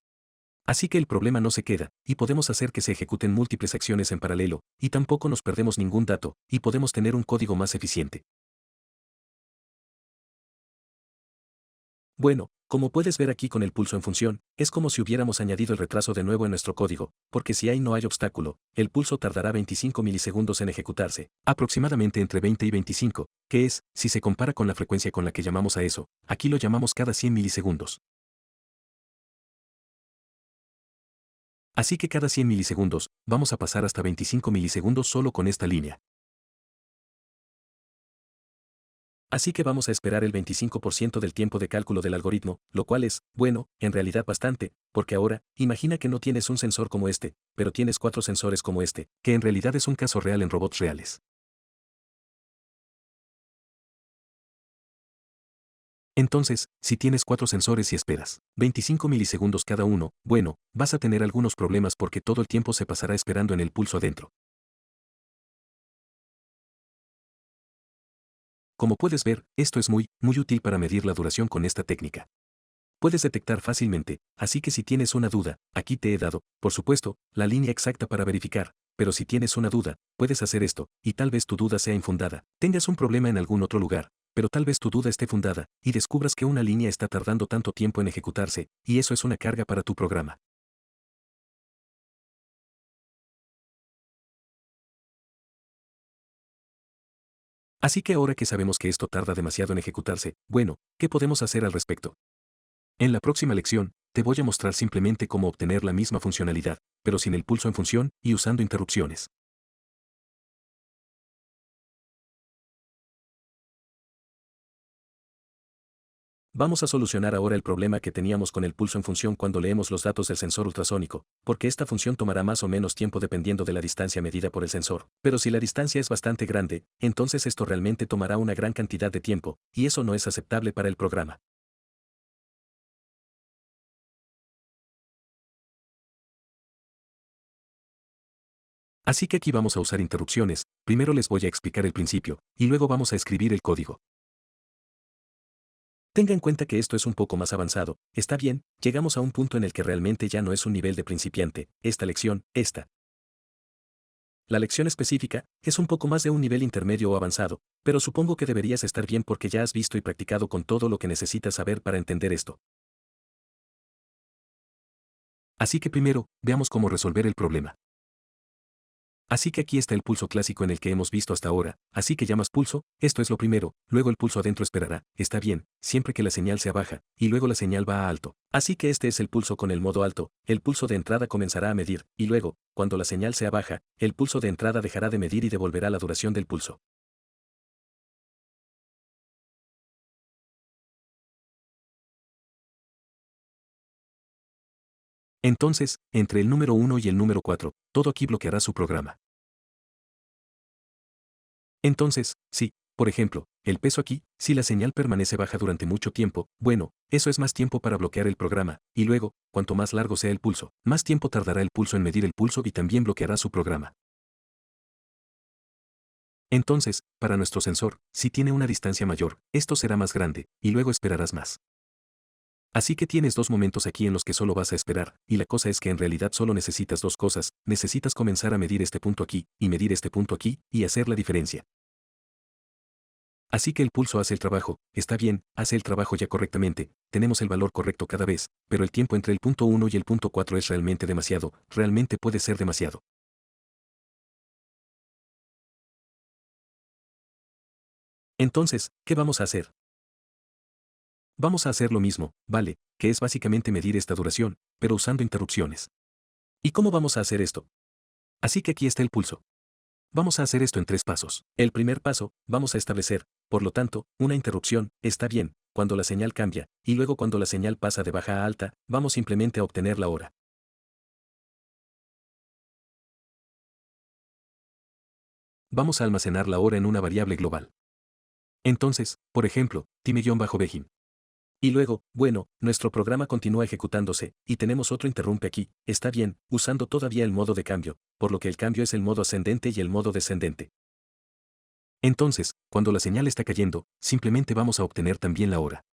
Así que el problema no se queda, y podemos hacer que se ejecuten múltiples acciones en paralelo, y tampoco nos perdemos ningún dato, y podemos tener un código más eficiente. Bueno, como puedes ver aquí con el pulso en función, es como si hubiéramos añadido el retraso de nuevo en nuestro código, porque si ahí no hay obstáculo, el pulso tardará 25 milisegundos en ejecutarse, aproximadamente entre 20 y 25, que es, si se compara con la frecuencia con la que llamamos a eso, aquí lo llamamos cada 100 milisegundos. Así que cada 100 milisegundos, vamos a pasar hasta 25 milisegundos solo con esta línea. Así que vamos a esperar el 25% del tiempo de cálculo del algoritmo, lo cual es, bueno, en realidad bastante, porque ahora, imagina que no tienes un sensor como este, pero tienes 4 sensores como este, que en realidad es un caso real en robots reales. Entonces, si tienes 4 sensores y esperas 25 milisegundos cada uno, bueno, vas a tener algunos problemas porque todo el tiempo se pasará esperando en el pulso adentro. Como puedes ver, esto es muy útil para medir la duración con esta técnica. Puedes detectar fácilmente, así que si tienes una duda, aquí te he dado, por supuesto, la línea exacta para verificar, pero si tienes una duda, puedes hacer esto, y tal vez tu duda sea infundada, tengas un problema en algún otro lugar, pero tal vez tu duda esté fundada, y descubras que una línea está tardando tanto tiempo en ejecutarse, y eso es una carga para tu programa. Así que ahora que sabemos que esto tarda demasiado en ejecutarse, bueno, ¿qué podemos hacer al respecto? En la próxima lección, te voy a mostrar simplemente cómo obtener la misma funcionalidad, pero sin el pulso en función y usando interrupciones. Vamos a solucionar ahora el problema que teníamos con el pulso en función cuando leemos los datos del sensor ultrasónico, porque esta función tomará más o menos tiempo dependiendo de la distancia medida por el sensor. Pero si la distancia es bastante grande, entonces esto realmente tomará una gran cantidad de tiempo, y eso no es aceptable para el programa. Así que aquí vamos a usar interrupciones, primero les voy a explicar el principio, y luego vamos a escribir el código. Tenga en cuenta que esto es un poco más avanzado, está bien, llegamos a un punto en el que realmente ya no es un nivel de principiante, La lección específica es un poco más de un nivel intermedio o avanzado, pero supongo que deberías estar bien porque ya has visto y practicado con todo lo que necesitas saber para entender esto. Así que primero, veamos cómo resolver el problema. Así que aquí está el pulso clásico en el que hemos visto hasta ahora, así que llamas pulso, esto es lo primero, luego el pulso adentro esperará, está bien, siempre que la señal sea baja, y luego la señal va a alto. Así que este es el pulso con el modo alto, el pulso de entrada comenzará a medir, y luego, cuando la señal sea baja, el pulso de entrada dejará de medir y devolverá la duración del pulso. Entonces, entre el número 1 y el número 4, todo aquí bloqueará su programa. Entonces, sí, por ejemplo, el peso aquí, si la señal permanece baja durante mucho tiempo, bueno, eso es más tiempo para bloquear el programa, y luego, cuanto más largo sea el pulso, más tiempo tardará el pulso en medir el pulso y también bloqueará su programa. Entonces, para nuestro sensor, si tiene una distancia mayor, esto será más grande, y luego esperarás más. Así que tienes dos momentos aquí en los que solo vas a esperar, y la cosa es que en realidad solo necesitas dos cosas, necesitas comenzar a medir este punto aquí, y medir este punto aquí, y hacer la diferencia. Así que el pulso hace el trabajo, está bien, hace el trabajo ya correctamente, tenemos el valor correcto cada vez, pero el tiempo entre el punto 1 y el punto 4 es realmente demasiado, realmente puede ser demasiado. Entonces, ¿qué vamos a hacer? Vamos a hacer lo mismo, ¿vale? Que es básicamente medir esta duración, pero usando interrupciones. ¿Y cómo vamos a hacer esto? Así que aquí está el pulso. Vamos a hacer esto en tres pasos. El primer paso, vamos a establecer, por lo tanto, una interrupción, está bien, cuando la señal cambia, y luego cuando la señal pasa de baja a alta, vamos simplemente a obtener la hora. Vamos a almacenar la hora en una variable global. Entonces, por ejemplo, time-begin. Y luego, bueno, nuestro programa continúa ejecutándose, y tenemos otro interrumpe aquí, está bien, usando todavía el modo de cambio, por lo que el cambio es el modo ascendente y el modo descendente. Entonces, cuando la señal está cayendo, simplemente vamos a obtener también la hora.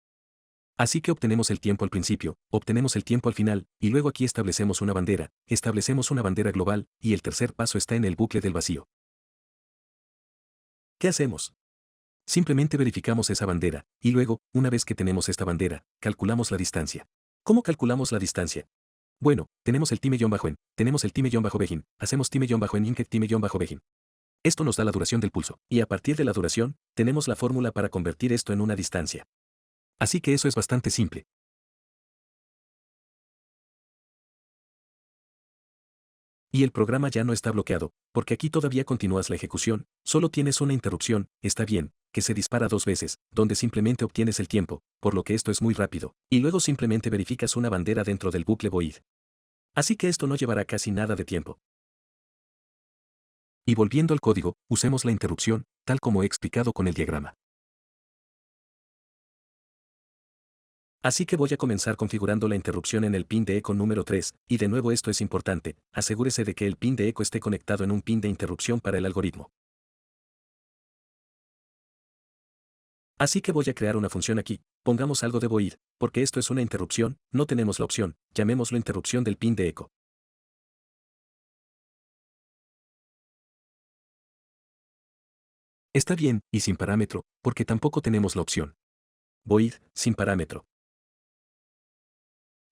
Así que obtenemos el tiempo al principio, obtenemos el tiempo al final, y luego aquí establecemos una bandera global, y el tercer paso está en el bucle del vacío. ¿Qué hacemos? Simplemente verificamos esa bandera, y luego, una vez que tenemos esta bandera, calculamos la distancia. ¿Cómo calculamos la distancia? Bueno, tenemos el time-en, tenemos el time-begin, hacemos time-en inket time-begin. Esto nos da la duración del pulso, y a partir de la duración, tenemos la fórmula para convertir esto en una distancia. Así que eso es bastante simple. Y el programa ya no está bloqueado, porque aquí todavía continúas la ejecución, solo tienes una interrupción, está bien, que se dispara dos veces, donde simplemente obtienes el tiempo, por lo que esto es muy rápido, y luego simplemente verificas una bandera dentro del bucle void. Así que esto no llevará casi nada de tiempo. Y volviendo al código, usemos la interrupción, tal como he explicado con el diagrama. Así que voy a comenzar configurando la interrupción en el pin de eco número 3, y de nuevo esto es importante, asegúrese de que el pin de eco esté conectado en un pin de interrupción para el algoritmo. Así que voy a crear una función aquí, pongamos algo de void, porque esto es una interrupción, no tenemos la opción, llamémoslo interrupción del pin de eco. Está bien, y sin parámetro, porque tampoco tenemos la opción. Void, sin parámetro.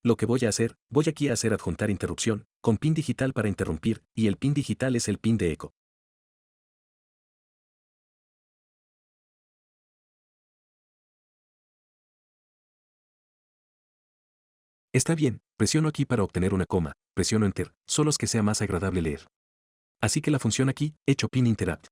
Lo que voy a hacer, voy aquí a hacer adjuntar interrupción, con pin digital para interrumpir, y el pin digital es el pin de eco. Está bien, presiono aquí para obtener una coma, presiono enter, solo es que sea más agradable leer. Así que la función aquí, hecho pin interact.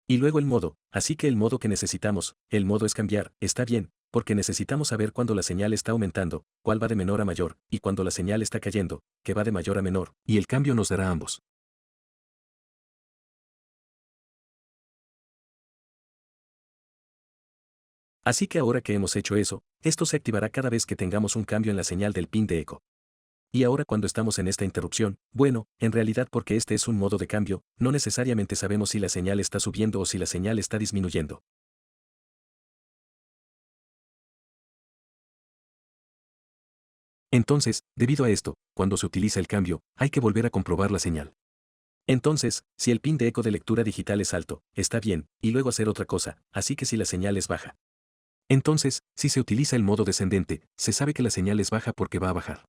Y luego el modo, así que el modo que necesitamos, el modo es cambiar, está bien, porque necesitamos saber cuándo la señal está aumentando, cuál va de menor a mayor, y cuando la señal está cayendo, que va de mayor a menor, y el cambio nos dará ambos. Así que ahora que hemos hecho eso, esto se activará cada vez que tengamos un cambio en la señal del pin de eco. Y ahora cuando estamos en esta interrupción, bueno, en realidad porque este es un modo de cambio, no necesariamente sabemos si la señal está subiendo o si la señal está disminuyendo. Entonces, debido a esto, cuando se utiliza el cambio, hay que volver a comprobar la señal. Entonces, si el pin de eco de lectura digital es alto, está bien, y luego hacer otra cosa, así que si la señal es baja. Entonces, si se utiliza el modo descendente, se sabe que la señal es baja porque va a bajar.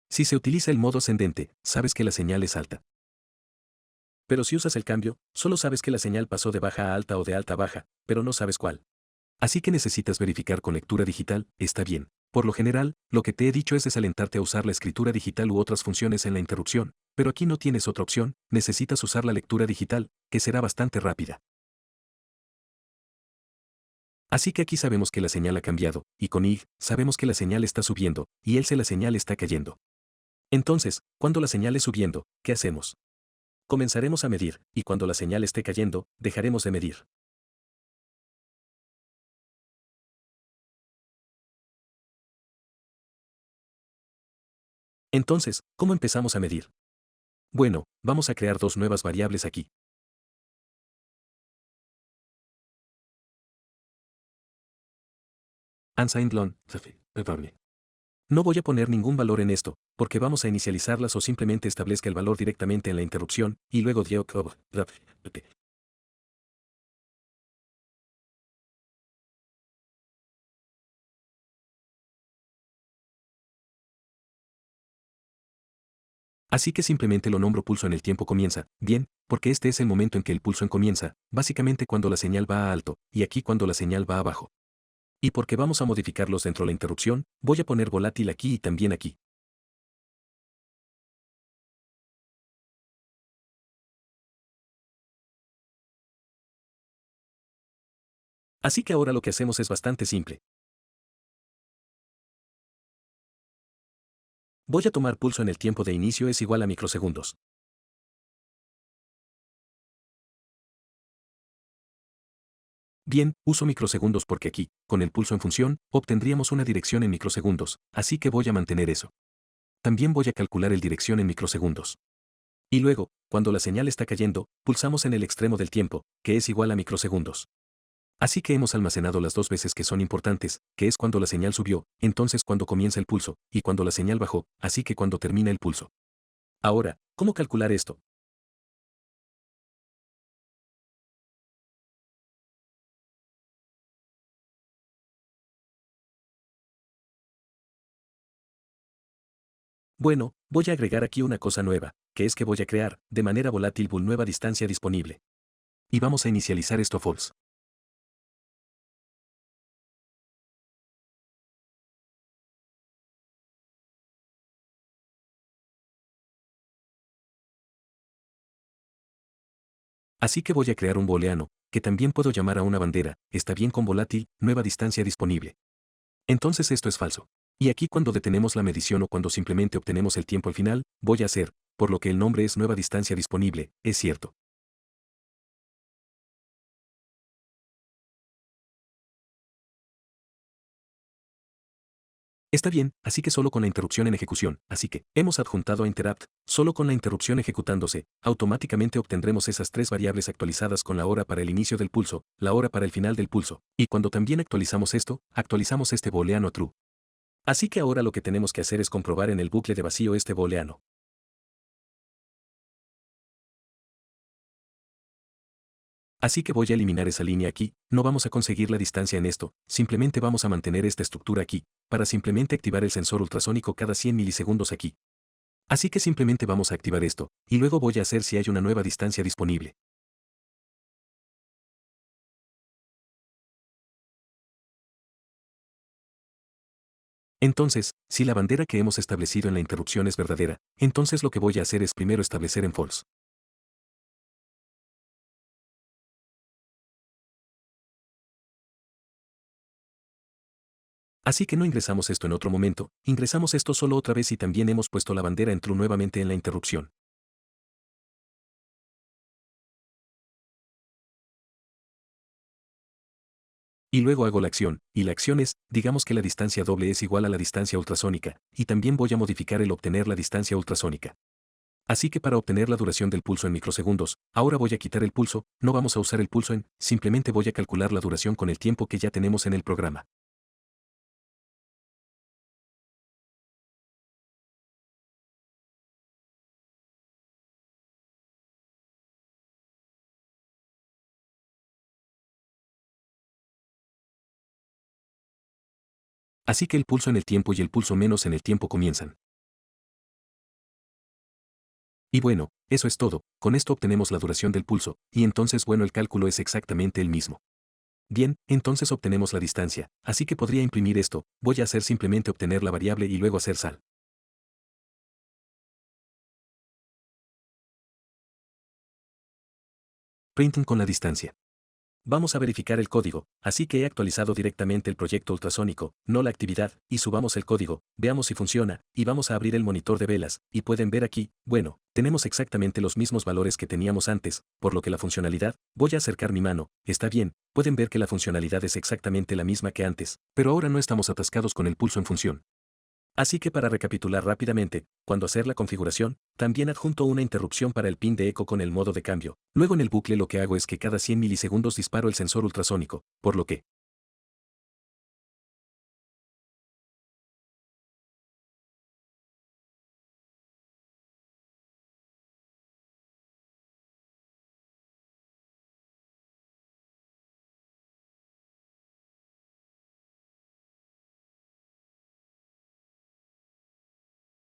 Si se utiliza el modo ascendente, sabes que la señal es alta. Pero si usas el cambio, solo sabes que la señal pasó de baja a alta o de alta a baja, pero no sabes cuál. Así que necesitas verificar con lectura digital, está bien. Por lo general, lo que te he dicho es desalentarte a usar la escritura digital u otras funciones en la interrupción, pero aquí no tienes otra opción, necesitas usar la lectura digital, que será bastante rápida. Así que aquí sabemos que la señal ha cambiado, y con IG, sabemos que la señal está subiendo, y else la señal está cayendo. Entonces, cuando la señal es subiendo, ¿qué hacemos? Comenzaremos a medir, y cuando la señal esté cayendo, dejaremos de medir. Entonces, ¿cómo empezamos a medir? Bueno, vamos a crear dos nuevas variables aquí. Unsigned long, perdón. No voy a poner ningún valor en esto, porque vamos a inicializarlas o simplemente establezca el valor directamente en la interrupción, y luego Así que simplemente lo nombro pulso en el tiempo comienza, bien, porque este es el momento en que el pulso en comienza, básicamente cuando la señal va a alto, y aquí cuando la señal va a bajo. Y porque vamos a modificarlos dentro de la interrupción, voy a poner volátil aquí y también aquí. Así que ahora lo que hacemos es bastante simple. Voy a tomar pulso en el tiempo de inicio es igual a microsegundos. Bien, uso microsegundos porque aquí, con el pulso en función, obtendríamos una dirección en microsegundos, así que voy a mantener eso. También voy a calcular el dirección en microsegundos. Y luego, cuando la señal está cayendo, pulsamos en el extremo del tiempo, que es igual a microsegundos. Así que hemos almacenado las dos veces que son importantes, que es cuando la señal subió, entonces cuando comienza el pulso, y cuando la señal bajó, así que cuando termina el pulso. Ahora, ¿cómo calcular esto? Bueno, voy a agregar aquí una cosa nueva, que es que voy a crear, de manera volátil bull nueva distancia disponible. Y vamos a inicializar esto false. Así que voy a crear un booleano, que también puedo llamar a una bandera, está bien con volátil, nueva distancia disponible. Entonces esto es falso. Y aquí cuando detenemos la medición o cuando simplemente obtenemos el tiempo al final, voy a hacer, por lo que el nombre es nueva distancia disponible, es cierto. Está bien, así que solo con la interrupción en ejecución, así que hemos adjuntado a interrupt, solo con la interrupción ejecutándose, automáticamente obtendremos esas tres variables actualizadas con la hora para el inicio del pulso, la hora para el final del pulso, y cuando también actualizamos esto, actualizamos este booleano a true. Así que ahora lo que tenemos que hacer es comprobar en el bucle de vacío este booleano. Así que voy a eliminar esa línea aquí, no vamos a conseguir la distancia en esto, simplemente vamos a mantener esta estructura aquí, para simplemente activar el sensor ultrasónico cada 100 milisegundos aquí. Así que simplemente vamos a activar esto, y luego voy a hacer si hay una nueva distancia disponible. Entonces, si la bandera que hemos establecido en la interrupción es verdadera, entonces lo que voy a hacer es primero establecer en false. Así que no ingresamos esto en otro momento, ingresamos esto solo otra vez y también hemos puesto la bandera en true nuevamente en la interrupción. Y luego hago la acción, y la acción es, digamos que la distancia doble es igual a la distancia ultrasónica, y también voy a modificar el obtener la distancia ultrasónica. Así que para obtener la duración del pulso en microsegundos, ahora voy a quitar el pulso, no vamos a usar el pulso en, simplemente voy a calcular la duración con el tiempo que ya tenemos en el programa. Así que el pulso en el tiempo y el pulso menos en el tiempo comienzan. Y bueno, eso es todo, con esto obtenemos la duración del pulso, y entonces bueno el cálculo es exactamente el mismo. Bien, entonces obtenemos la distancia, así que podría imprimir esto, voy a hacer simplemente obtener la variable y luego hacer sal. Printing con la distancia. Vamos a verificar el código, así que he actualizado directamente el proyecto ultrasónico, no la actividad, y subamos el código, veamos si funciona, y vamos a abrir el monitor de velas, y pueden ver aquí, bueno, tenemos exactamente los mismos valores que teníamos antes, por lo que la funcionalidad, voy a acercar mi mano, está bien, pueden ver que la funcionalidad es exactamente la misma que antes, pero ahora no estamos atascados con el pulso en función. Así que para recapitular rápidamente, cuando hacer la configuración, también adjunto una interrupción para el pin de eco con el modo de cambio. Luego en el bucle lo que hago es que cada 100 milisegundos disparo el sensor ultrasónico, por lo que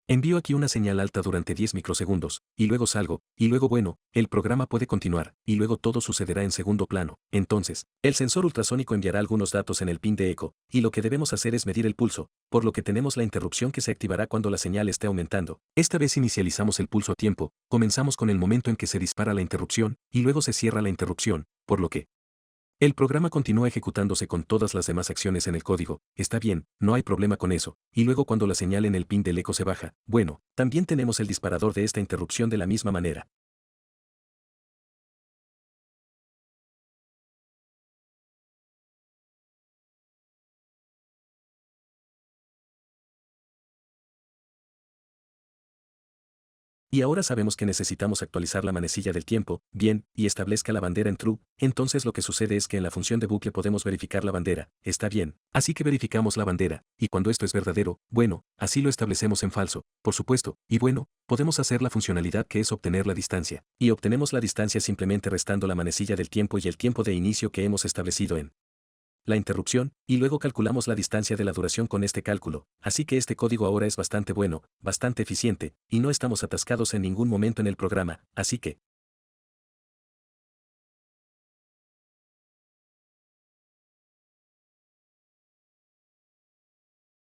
envío aquí una señal alta durante 10 microsegundos, y luego salgo, y luego bueno, el programa puede continuar, y luego todo sucederá en segundo plano. Entonces, el sensor ultrasónico enviará algunos datos en el pin de eco, y lo que debemos hacer es medir el pulso, por lo que tenemos la interrupción que se activará cuando la señal esté aumentando. Esta vez inicializamos el pulso a tiempo, comenzamos con el momento en que se dispara la interrupción, y luego se cierra la interrupción, por lo que el programa continúa ejecutándose con todas las demás acciones en el código, está bien, no hay problema con eso, y luego cuando la señal en el pin del eco se baja, bueno, también tenemos el disparador de esta interrupción de la misma manera. Y ahora sabemos que necesitamos actualizar la manecilla del tiempo, bien, y establezca la bandera en true, entonces lo que sucede es que en la función de bucle podemos verificar la bandera, está bien, así que verificamos la bandera, y cuando esto es verdadero, bueno, así lo establecemos en falso, por supuesto, y bueno, podemos hacer la funcionalidad que es obtener la distancia, y obtenemos la distancia simplemente restando la manecilla del tiempo y el tiempo de inicio que hemos establecido en la interrupción, y luego calculamos la distancia de la duración con este cálculo, así que este código ahora es bastante bueno, bastante eficiente, y no estamos atascados en ningún momento en el programa, así que,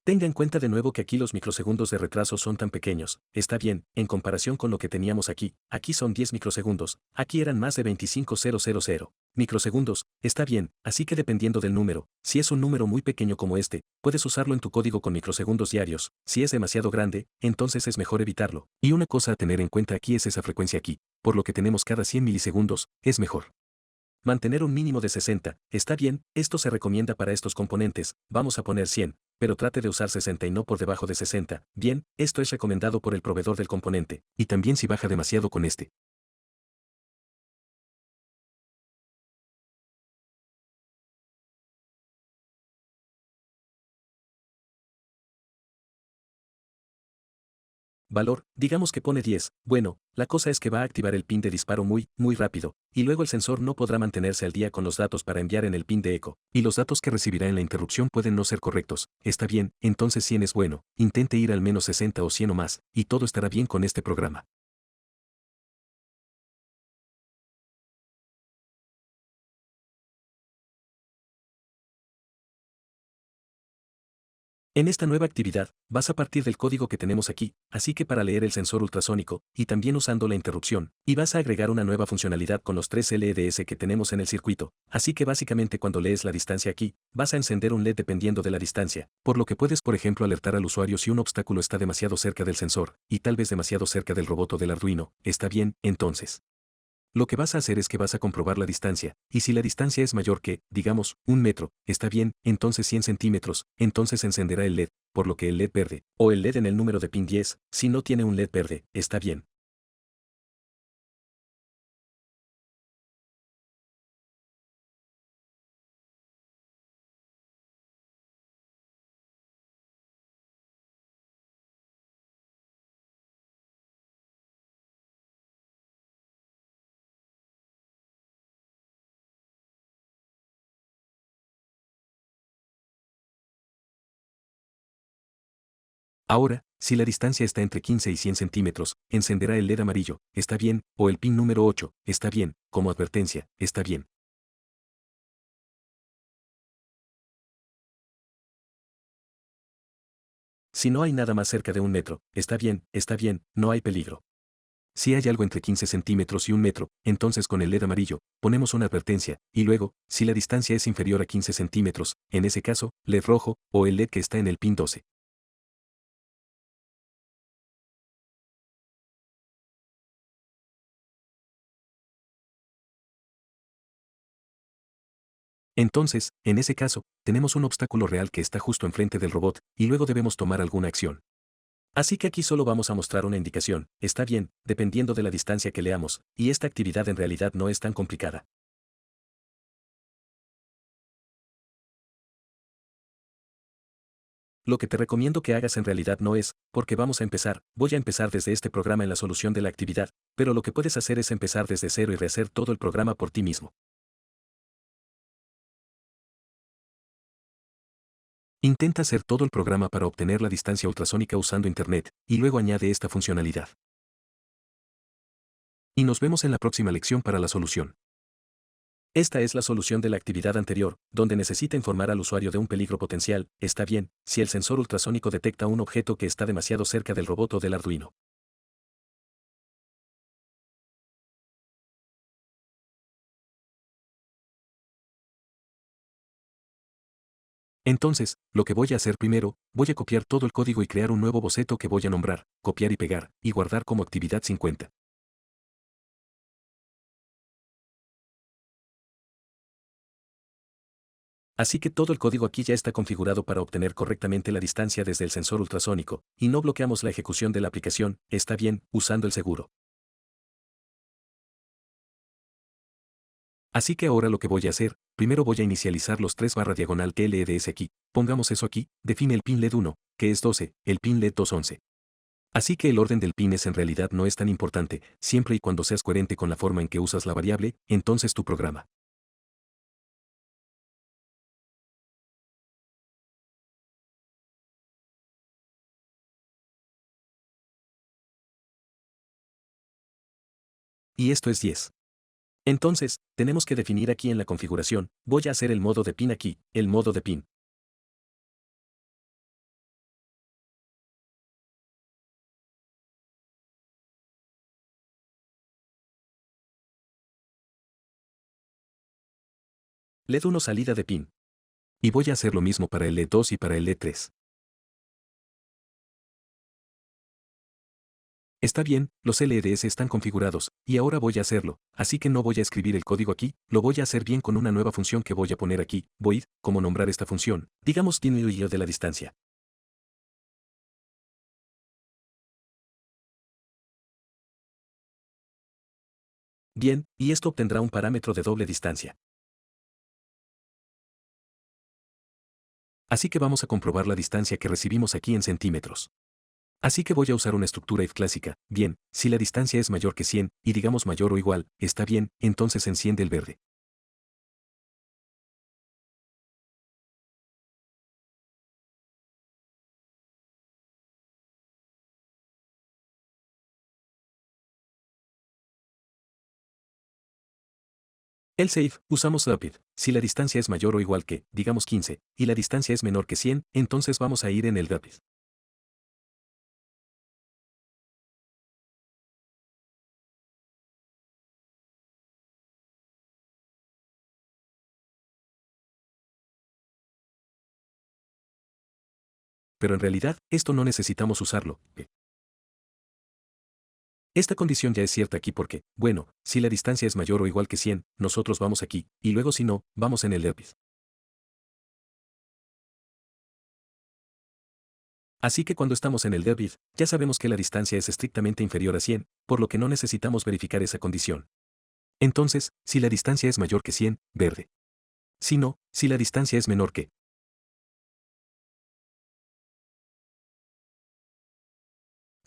tenga en cuenta de nuevo que aquí los microsegundos de retraso son tan pequeños, está bien, en comparación con lo que teníamos aquí son 10 microsegundos, aquí eran más de 25.000 microsegundos, está bien, así que dependiendo del número, si es un número muy pequeño como este, puedes usarlo en tu código con microsegundos diarios, si es demasiado grande, entonces es mejor evitarlo. Y una cosa a tener en cuenta aquí es esa frecuencia aquí, por lo que tenemos cada 100 milisegundos, es mejor mantener un mínimo de 60, está bien, esto se recomienda para estos componentes, vamos a poner 100, pero trate de usar 60 y no por debajo de 60, bien, esto es recomendado por el proveedor del componente, y también si baja demasiado con este. Valor, digamos que pone 10, bueno, la cosa es que va a activar el pin de disparo muy rápido, y luego el sensor no podrá mantenerse al día con los datos para enviar en el pin de eco, y los datos que recibirá en la interrupción pueden no ser correctos, está bien, entonces 100 es bueno, intente ir al menos 60 o 100 o más, y todo estará bien con este programa. En esta nueva actividad, vas a partir del código que tenemos aquí, así que para leer el sensor ultrasónico, y también usando la interrupción, y vas a agregar una nueva funcionalidad con los tres LEDs que tenemos en el circuito, así que básicamente cuando lees la distancia aquí, vas a encender un LED dependiendo de la distancia, por lo que puedes por ejemplo alertar al usuario si un obstáculo está demasiado cerca del sensor, y tal vez demasiado cerca del robot o del Arduino, está bien, entonces. Lo que vas a hacer es que vas a comprobar la distancia, y si la distancia es mayor que, digamos, 1 metro, está bien, entonces 100 centímetros, entonces encenderá el LED, por lo que el LED verde, o el LED en el número de pin 10, si no tiene un LED verde, está bien. Ahora, si la distancia está entre 15 y 100 centímetros, encenderá el LED amarillo, está bien, o el pin número 8, está bien, como advertencia, está bien. Si no hay nada más cerca de 1 metro, está bien, no hay peligro. Si hay algo entre 15 centímetros y 1 metro, entonces con el LED amarillo, ponemos una advertencia, y luego, si la distancia es inferior a 15 centímetros, en ese caso, LED rojo, o el LED que está en el pin 12. Entonces, en ese caso, tenemos un obstáculo real que está justo enfrente del robot, y luego debemos tomar alguna acción. Así que aquí solo vamos a mostrar una indicación, está bien, dependiendo de la distancia que leamos, y esta actividad en realidad no es tan complicada. Lo que te recomiendo que hagas en realidad no es, porque vamos a empezar, voy a empezar desde este programa en la solución de la actividad, pero lo que puedes hacer es empezar desde cero y rehacer todo el programa por ti mismo. Intenta hacer todo el programa para obtener la distancia ultrasónica usando Internet, y luego añade esta funcionalidad. Y nos vemos en la próxima lección para la solución. Esta es la solución de la actividad anterior, donde necesita informar al usuario de un peligro potencial, está bien, si el sensor ultrasónico detecta un objeto que está demasiado cerca del robot o del Arduino. Entonces, lo que voy a hacer primero, voy a copiar todo el código y crear un nuevo boceto que voy a nombrar, copiar y pegar, y guardar como actividad 50. Así que todo el código aquí ya está configurado para obtener correctamente la distancia desde el sensor ultrasónico, y no bloqueamos la ejecución de la aplicación, está bien, usando el seguro. Así que ahora lo que voy a hacer, primero voy a inicializar los 3 barra diagonal que LEDs aquí, pongamos eso aquí, define el pin LED 1, que es 12, el pin LED 2 11. Así que el orden del pines en realidad no es tan importante, siempre y cuando seas coherente con la forma en que usas la variable, entonces tu programa. Y esto es 10. Entonces, tenemos que definir aquí en la configuración, voy a hacer el modo de pin aquí, el modo de pin. LED 1 salida de pin. Y voy a hacer lo mismo para el LED 2 y para el LED 3. Está bien, los LEDs están configurados, y ahora voy a hacerlo, así que no voy a escribir el código aquí, lo voy a hacer bien con una nueva función que voy a poner aquí, void, como nombrar esta función, digamos tiene el hilo de la distancia. Bien, y esto obtendrá un parámetro de doble distancia. Así que vamos a comprobar la distancia que recibimos aquí en centímetros. Así que voy a usar una estructura if clásica, bien, si la distancia es mayor que 100, y digamos mayor o igual, está bien, entonces enciende el verde. Else if, usamos rapid, si la distancia es mayor o igual que, digamos 15, y la distancia es menor que 100, entonces vamos a ir en el rapid. Pero en realidad, esto no necesitamos usarlo. Esta condición ya es cierta aquí porque, bueno, si la distancia es mayor o igual que 100, nosotros vamos aquí, y luego si no, vamos en el rapid. Así que cuando estamos en el rapid, ya sabemos que la distancia es estrictamente inferior a 100, por lo que no necesitamos verificar esa condición. Entonces, si la distancia es mayor que 100, verde. Si no, si la distancia es menor que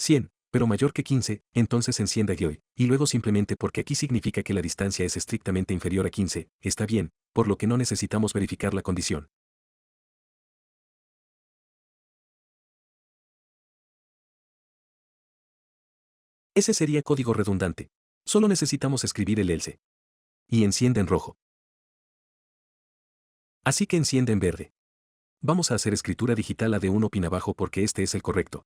100, pero mayor que 15, entonces encienda GUI, y luego simplemente porque aquí significa que la distancia es estrictamente inferior a 15, está bien, por lo que no necesitamos verificar la condición. Ese sería código redundante. Solo necesitamos escribir el else. Y enciende en rojo. Así que enciende en verde. Vamos a hacer escritura digital AD1 pin abajo porque este es el correcto.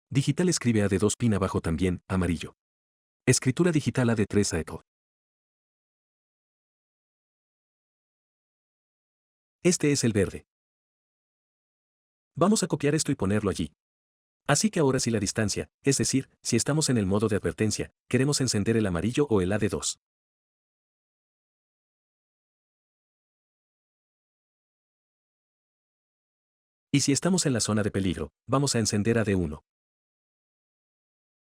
Digital escribe AD2 pin abajo también, amarillo. Escritura digital AD3 a eco. Este es el verde. Vamos a copiar esto y ponerlo allí. Así que ahora si la distancia, es decir, si estamos en el modo de advertencia, queremos encender el amarillo o el AD2. Y si estamos en la zona de peligro, vamos a encender AD1.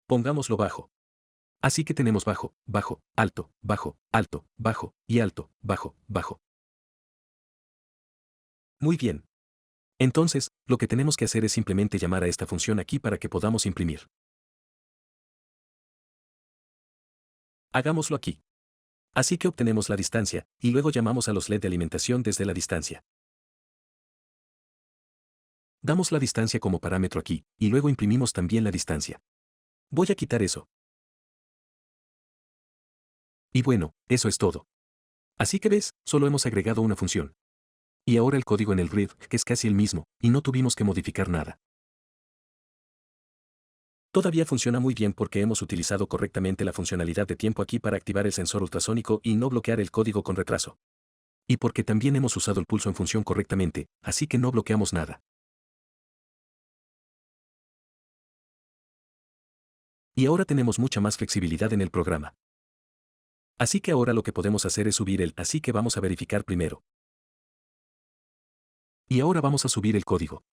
Pongámoslo bajo. Así que tenemos bajo, bajo, alto, bajo, alto, bajo, y alto, bajo, bajo. Muy bien. Entonces, lo que tenemos que hacer es simplemente llamar a esta función aquí para que podamos imprimir. Hagámoslo aquí. Así que obtenemos la distancia, y luego llamamos a los LED de alimentación desde la distancia. Damos la distancia como parámetro aquí, y luego imprimimos también la distancia. Voy a quitar eso. Y bueno, eso es todo. Así que ves, solo hemos agregado una función. Y ahora el código en el read, que es casi el mismo, y no tuvimos que modificar nada. Todavía funciona muy bien porque hemos utilizado correctamente la funcionalidad de tiempo aquí para activar el sensor ultrasónico y no bloquear el código con retraso. Y porque también hemos usado el pulso en función correctamente, así que no bloqueamos nada. Y ahora tenemos mucha más flexibilidad en el programa. Así que ahora lo que podemos hacer es subir así que vamos a verificar primero. Y ahora vamos a subir el código.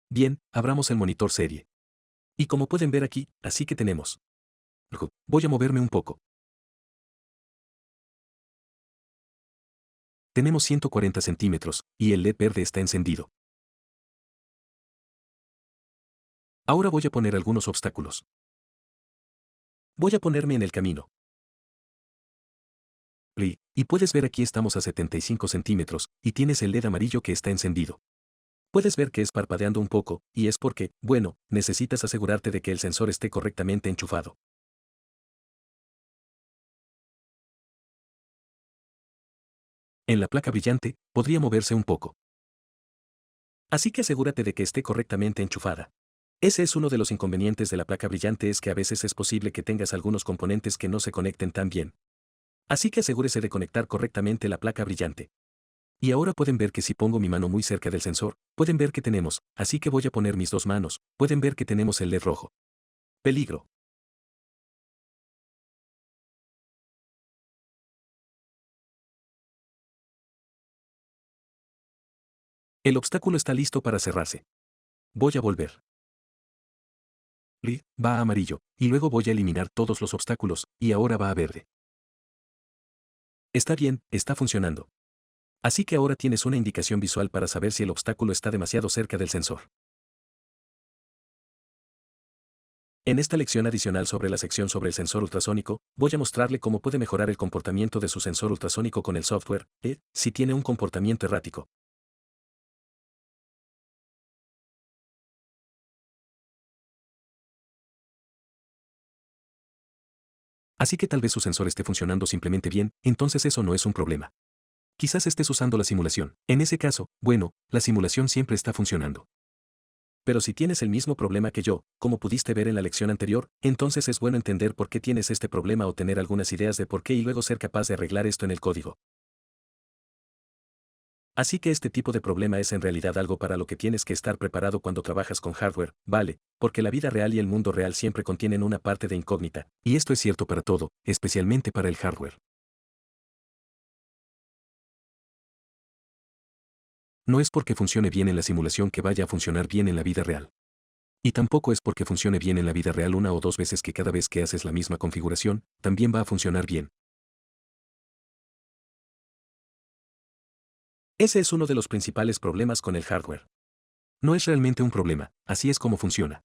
Bien, abramos el monitor serie. Y como pueden ver aquí, así que tenemos. Voy a moverme un poco. Tenemos 140 centímetros, y el LED verde está encendido. Ahora voy a poner algunos obstáculos. Voy a ponerme en el camino. Y puedes ver aquí estamos a 75 centímetros, y tienes el LED amarillo que está encendido. Puedes ver que es parpadeando un poco, y es porque, bueno, necesitas asegurarte de que el sensor esté correctamente enchufado. En la placa brillante, podría moverse un poco. Así que asegúrate de que esté correctamente enchufada. Ese es uno de los inconvenientes de la placa brillante, es que a veces es posible que tengas algunos componentes que no se conecten tan bien. Así que asegúrese de conectar correctamente la placa brillante. Y ahora pueden ver que si pongo mi mano muy cerca del sensor, pueden ver que tenemos, así que voy a poner mis dos manos, pueden ver que tenemos el LED rojo. Peligro. El obstáculo está listo para cerrarse. Voy a volver. Va a amarillo, y luego voy a eliminar todos los obstáculos, y ahora va a verde. Está bien, está funcionando. Así que ahora tienes una indicación visual para saber si el obstáculo está demasiado cerca del sensor. En esta lección adicional sobre la sección sobre el sensor ultrasónico, voy a mostrarle cómo puede mejorar el comportamiento de su sensor ultrasónico con el software, si tiene un comportamiento errático. Así que tal vez su sensor esté funcionando simplemente bien, entonces eso no es un problema. Quizás estés usando la simulación. En ese caso, bueno, la simulación siempre está funcionando. Pero si tienes el mismo problema que yo, como pudiste ver en la lección anterior, entonces es bueno entender por qué tienes este problema o tener algunas ideas de por qué y luego ser capaz de arreglar esto en el código. Así que este tipo de problema es en realidad algo para lo que tienes que estar preparado cuando trabajas con hardware, ¿vale? Porque la vida real y el mundo real siempre contienen una parte de incógnita, y esto es cierto para todo, especialmente para el hardware. No es porque funcione bien en la simulación que vaya a funcionar bien en la vida real. Y tampoco es porque funcione bien en la vida real una o dos veces que cada vez que haces la misma configuración, también va a funcionar bien. Ese es uno de los principales problemas con el hardware. No es realmente un problema, así es como funciona.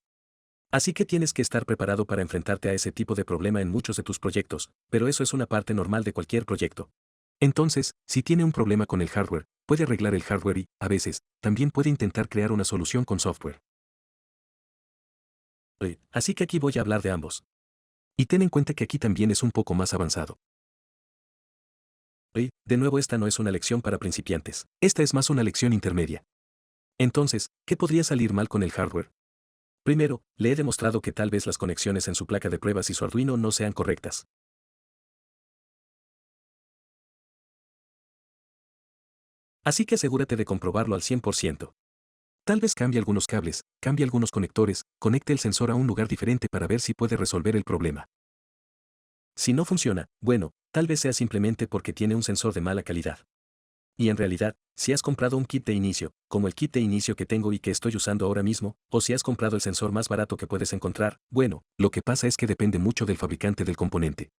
Así que tienes que estar preparado para enfrentarte a ese tipo de problema en muchos de tus proyectos, pero eso es una parte normal de cualquier proyecto. Entonces, si tiene un problema con el hardware, puede arreglar el hardware y, a veces, también puede intentar crear una solución con software. Así que aquí voy a hablar de ambos. Y ten en cuenta que aquí también es un poco más avanzado. De nuevo, esta no es una lección para principiantes. Esta es más una lección intermedia. Entonces, ¿qué podría salir mal con el hardware? Primero, le he demostrado que tal vez las conexiones en su placa de pruebas y su Arduino no sean correctas. Así que asegúrate de comprobarlo al 100%. Tal vez cambie algunos cables, cambie algunos conectores, conecte el sensor a un lugar diferente para ver si puede resolver el problema. Si no funciona, bueno, tal vez sea simplemente porque tiene un sensor de mala calidad. Y en realidad, si has comprado un kit de inicio, como el kit de inicio que tengo y que estoy usando ahora mismo, o si has comprado el sensor más barato que puedes encontrar, bueno, lo que pasa es que depende mucho del fabricante del componente.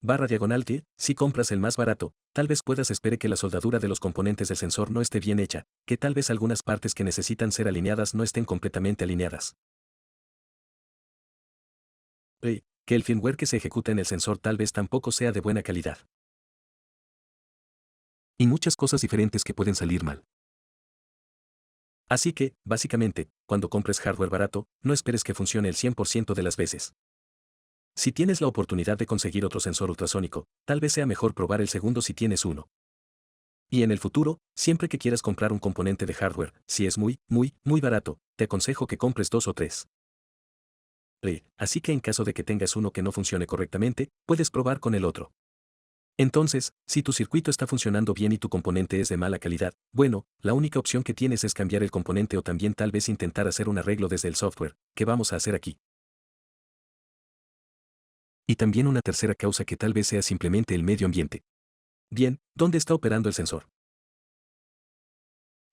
Barra diagonal que, si compras el más barato, tal vez puedas esperar que la soldadura de los componentes del sensor no esté bien hecha, que tal vez algunas partes que necesitan ser alineadas no estén completamente alineadas. Que el firmware que se ejecuta en el sensor tal vez tampoco sea de buena calidad. Y muchas cosas diferentes que pueden salir mal. Así que, básicamente, cuando compres hardware barato, no esperes que funcione el 100% de las veces. Si tienes la oportunidad de conseguir otro sensor ultrasónico, tal vez sea mejor probar el segundo si tienes uno. Y en el futuro, siempre que quieras comprar un componente de hardware, si es muy barato, te aconsejo que compres dos o tres. Así que en caso de que tengas uno que no funcione correctamente, puedes probar con el otro. Entonces, si tu circuito está funcionando bien y tu componente es de mala calidad, bueno, la única opción que tienes es cambiar el componente o también tal vez intentar hacer un arreglo desde el software, que vamos a hacer aquí. Y también una tercera causa que tal vez sea simplemente el medio ambiente. Bien, ¿dónde está operando el sensor?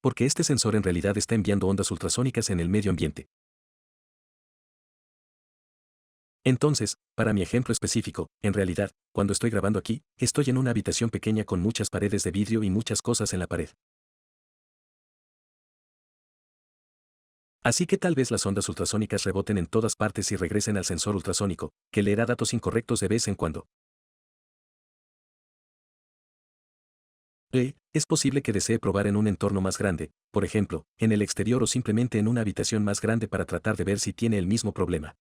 Porque este sensor en realidad está enviando ondas ultrasónicas en el medio ambiente. Entonces, para mi ejemplo específico, en realidad, cuando estoy grabando aquí, estoy en una habitación pequeña con muchas paredes de vidrio y muchas cosas en la pared. Así que tal vez las ondas ultrasónicas reboten en todas partes y regresen al sensor ultrasónico, que leerá datos incorrectos de vez en cuando. Es posible que desee probar en un entorno más grande, por ejemplo, en el exterior o simplemente en una habitación más grande para tratar de ver si tiene el mismo problema.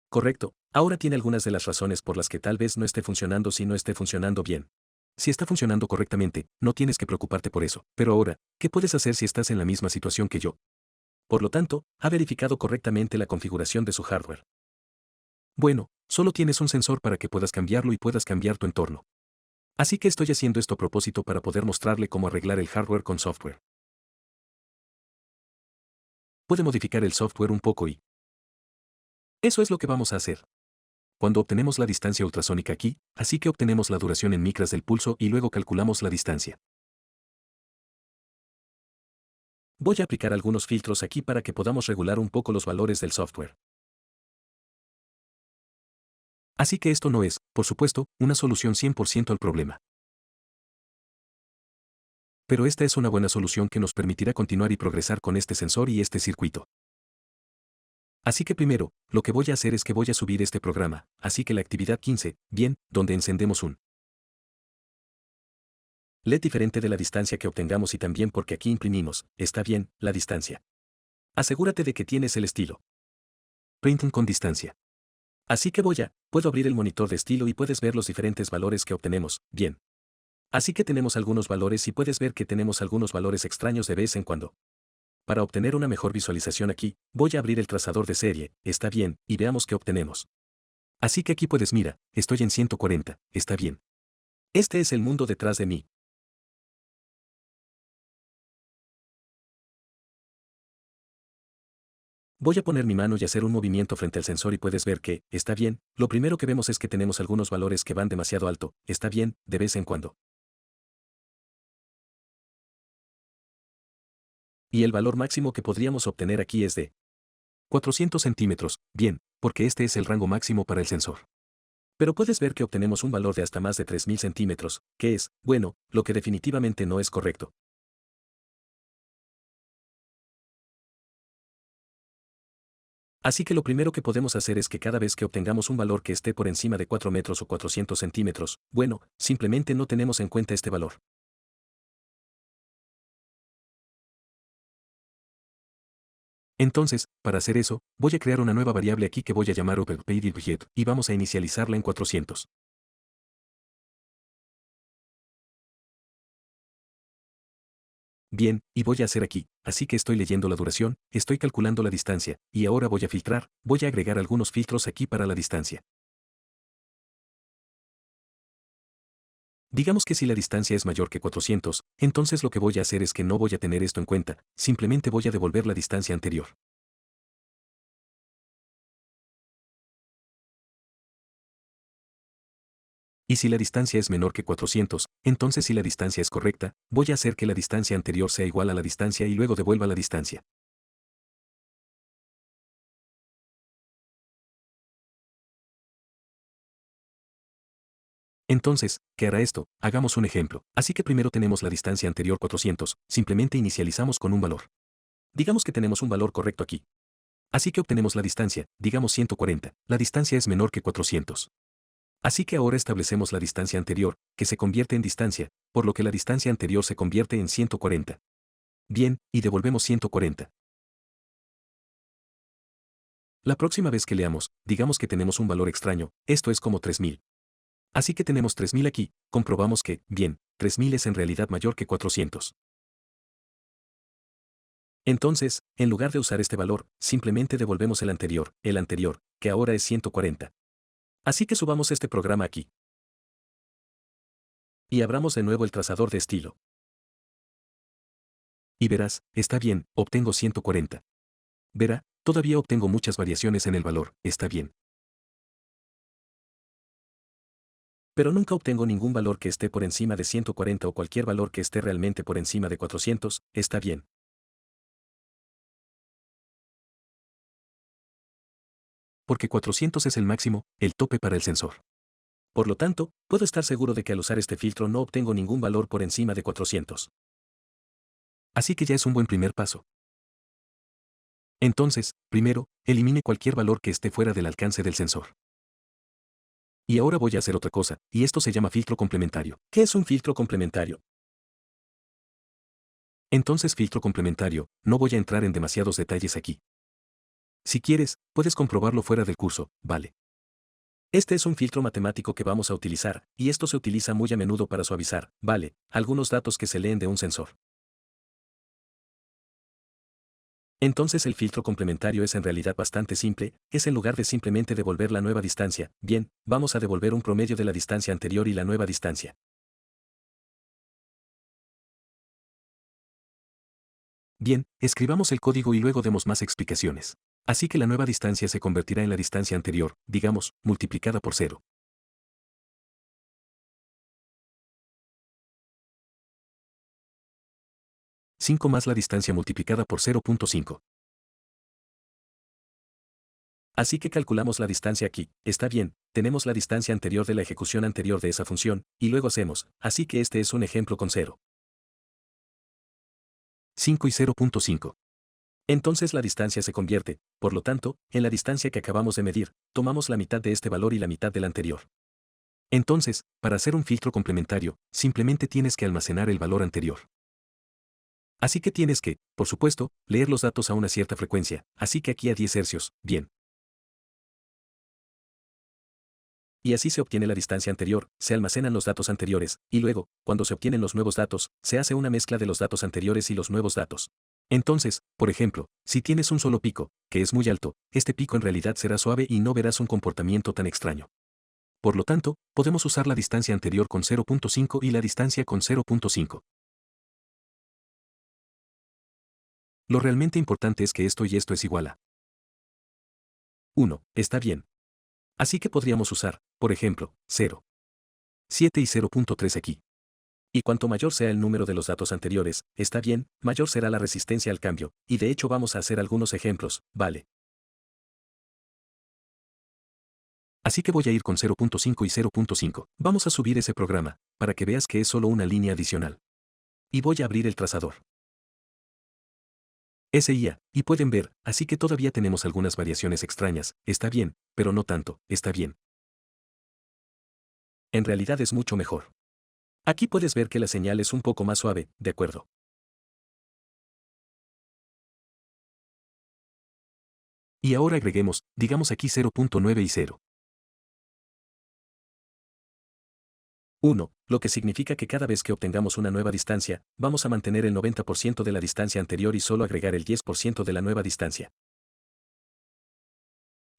Correcto, ahora tiene algunas de las razones por las que tal vez no esté funcionando si no esté funcionando bien. Si está funcionando correctamente, no tienes que preocuparte por eso. Pero ahora, ¿qué puedes hacer si estás en la misma situación que yo? Por lo tanto, ha verificado correctamente la configuración de su hardware. Bueno, solo tienes un sensor para que puedas cambiarlo y puedas cambiar tu entorno. Así que estoy haciendo esto a propósito para poder mostrarle cómo arreglar el hardware con software. Puede modificar el software un poco y eso es lo que vamos a hacer. Cuando obtenemos la distancia ultrasónica aquí, así que obtenemos la duración en micras del pulso y luego calculamos la distancia. Voy a aplicar algunos filtros aquí para que podamos regular un poco los valores del software. Así que esto no es, por supuesto, una solución 100% al problema. Pero esta es una buena solución que nos permitirá continuar y progresar con este sensor y este circuito. Así que primero, lo que voy a hacer es que voy a subir este programa, así que la actividad 15, bien, donde encendemos un LED diferente de la distancia que obtengamos y también porque aquí imprimimos, está bien, la distancia. Asegúrate de que tienes el estilo. Printing con distancia. Así que puedo abrir el monitor de estilo y puedes ver los diferentes valores que obtenemos, bien. Así que tenemos algunos valores y puedes ver que tenemos algunos valores extraños de vez en cuando. Para obtener una mejor visualización aquí, voy a abrir el trazador de serie, está bien, y veamos qué obtenemos. Así que aquí puedes mira, estoy en 140, está bien. Este es el mundo detrás de mí. Voy a poner mi mano y hacer un movimiento frente al sensor y puedes ver que, está bien, lo primero que vemos es que tenemos algunos valores que van demasiado alto, está bien, de vez en cuando. Y el valor máximo que podríamos obtener aquí es de 400 centímetros, bien, porque este es el rango máximo para el sensor. Pero puedes ver que obtenemos un valor de hasta más de 3000 centímetros, que es, bueno, lo que definitivamente no es correcto. Así que lo primero que podemos hacer es que cada vez que obtengamos un valor que esté por encima de 4 metros o 400 centímetros, bueno, simplemente no tenemos en cuenta este valor. Entonces, para hacer eso, voy a crear una nueva variable aquí que voy a llamar OpenPaidWidget y vamos a inicializarla en 400. Bien, y voy a hacer aquí, así que estoy leyendo la duración, estoy calculando la distancia, y ahora voy a filtrar, voy a agregar algunos filtros aquí para la distancia. Digamos que si la distancia es mayor que 400, entonces lo que voy a hacer es que no voy a tener esto en cuenta, simplemente voy a devolver la distancia anterior. Y si la distancia es menor que 400, entonces si la distancia es correcta, voy a hacer que la distancia anterior sea igual a la distancia y luego devuelva la distancia. Entonces, ¿qué hará esto? Hagamos un ejemplo. Así que primero tenemos la distancia anterior 400, simplemente inicializamos con un valor. Digamos que tenemos un valor correcto aquí. Así que obtenemos la distancia, digamos 140. La distancia es menor que 400. Así que ahora establecemos la distancia anterior, que se convierte en distancia, por lo que la distancia anterior se convierte en 140. Bien, y devolvemos 140. La próxima vez que leamos, digamos que tenemos un valor extraño, esto es como 3000. Así que tenemos 3000 aquí, comprobamos que, bien, 3000 es en realidad mayor que 400. Entonces, en lugar de usar este valor, simplemente devolvemos el anterior, que ahora es 140. Así que subamos este programa aquí. Y abramos de nuevo el trazador de estilo. Y verás, está bien, obtengo 140. Verá, todavía obtengo muchas variaciones en el valor, está bien. Pero nunca obtengo ningún valor que esté por encima de 140 o cualquier valor que esté realmente por encima de 400, está bien. Porque 400 es el máximo, el tope para el sensor. Por lo tanto, puedo estar seguro de que al usar este filtro no obtengo ningún valor por encima de 400. Así que ya es un buen primer paso. Entonces, primero, elimine cualquier valor que esté fuera del alcance del sensor. Y ahora voy a hacer otra cosa, y esto se llama filtro complementario. ¿Qué es un filtro complementario? Entonces, filtro complementario, no voy a entrar en demasiados detalles aquí. Si quieres, puedes comprobarlo fuera del curso, ¿vale? Este es un filtro matemático que vamos a utilizar, y esto se utiliza muy a menudo para suavizar, ¿vale?, algunos datos que se leen de un sensor. Entonces el filtro complementario es en realidad bastante simple, es en lugar de simplemente devolver la nueva distancia, bien, vamos a devolver un promedio de la distancia anterior y la nueva distancia. Bien, escribamos el código y luego demos más explicaciones. Así que la nueva distancia se convertirá en la distancia anterior, digamos, multiplicada por 0. 5 más la distancia multiplicada por 0.5. Así que calculamos la distancia aquí, está bien, tenemos la distancia anterior de la ejecución anterior de esa función, y luego hacemos, así que este es un ejemplo con 0. 5 y 0.5. Entonces la distancia se convierte, por lo tanto, en la distancia que acabamos de medir, tomamos la mitad de este valor y la mitad del anterior. Entonces, para hacer un filtro complementario, simplemente tienes que almacenar el valor anterior. Así que tienes que, por supuesto, leer los datos a una cierta frecuencia, así que aquí a 10 hercios, bien. Y así se obtiene la distancia anterior, se almacenan los datos anteriores, y luego, cuando se obtienen los nuevos datos, se hace una mezcla de los datos anteriores y los nuevos datos. Entonces, por ejemplo, si tienes un solo pico, que es muy alto, este pico en realidad será suave y no verás un comportamiento tan extraño. Por lo tanto, podemos usar la distancia anterior con 0.5 y la distancia con 0.5. Lo realmente importante es que esto y esto es igual a 1, está bien. Así que podríamos usar, por ejemplo, 0, 7 y 0.3 aquí. Y cuanto mayor sea el número de los datos anteriores, está bien, mayor será la resistencia al cambio, y de hecho vamos a hacer algunos ejemplos, ¿vale? Así que voy a ir con 0.5 y 0.5. Vamos a subir ese programa, para que veas que es solo una línea adicional. Y voy a abrir el trazador. SIA, y pueden ver, así que todavía tenemos algunas variaciones extrañas, está bien, pero no tanto, está bien. En realidad es mucho mejor. Aquí puedes ver que la señal es un poco más suave, de acuerdo. Y ahora agreguemos, digamos aquí 0.9 y 0. 1, lo que significa que cada vez que obtengamos una nueva distancia, vamos a mantener el 90% de la distancia anterior y solo agregar el 10% de la nueva distancia.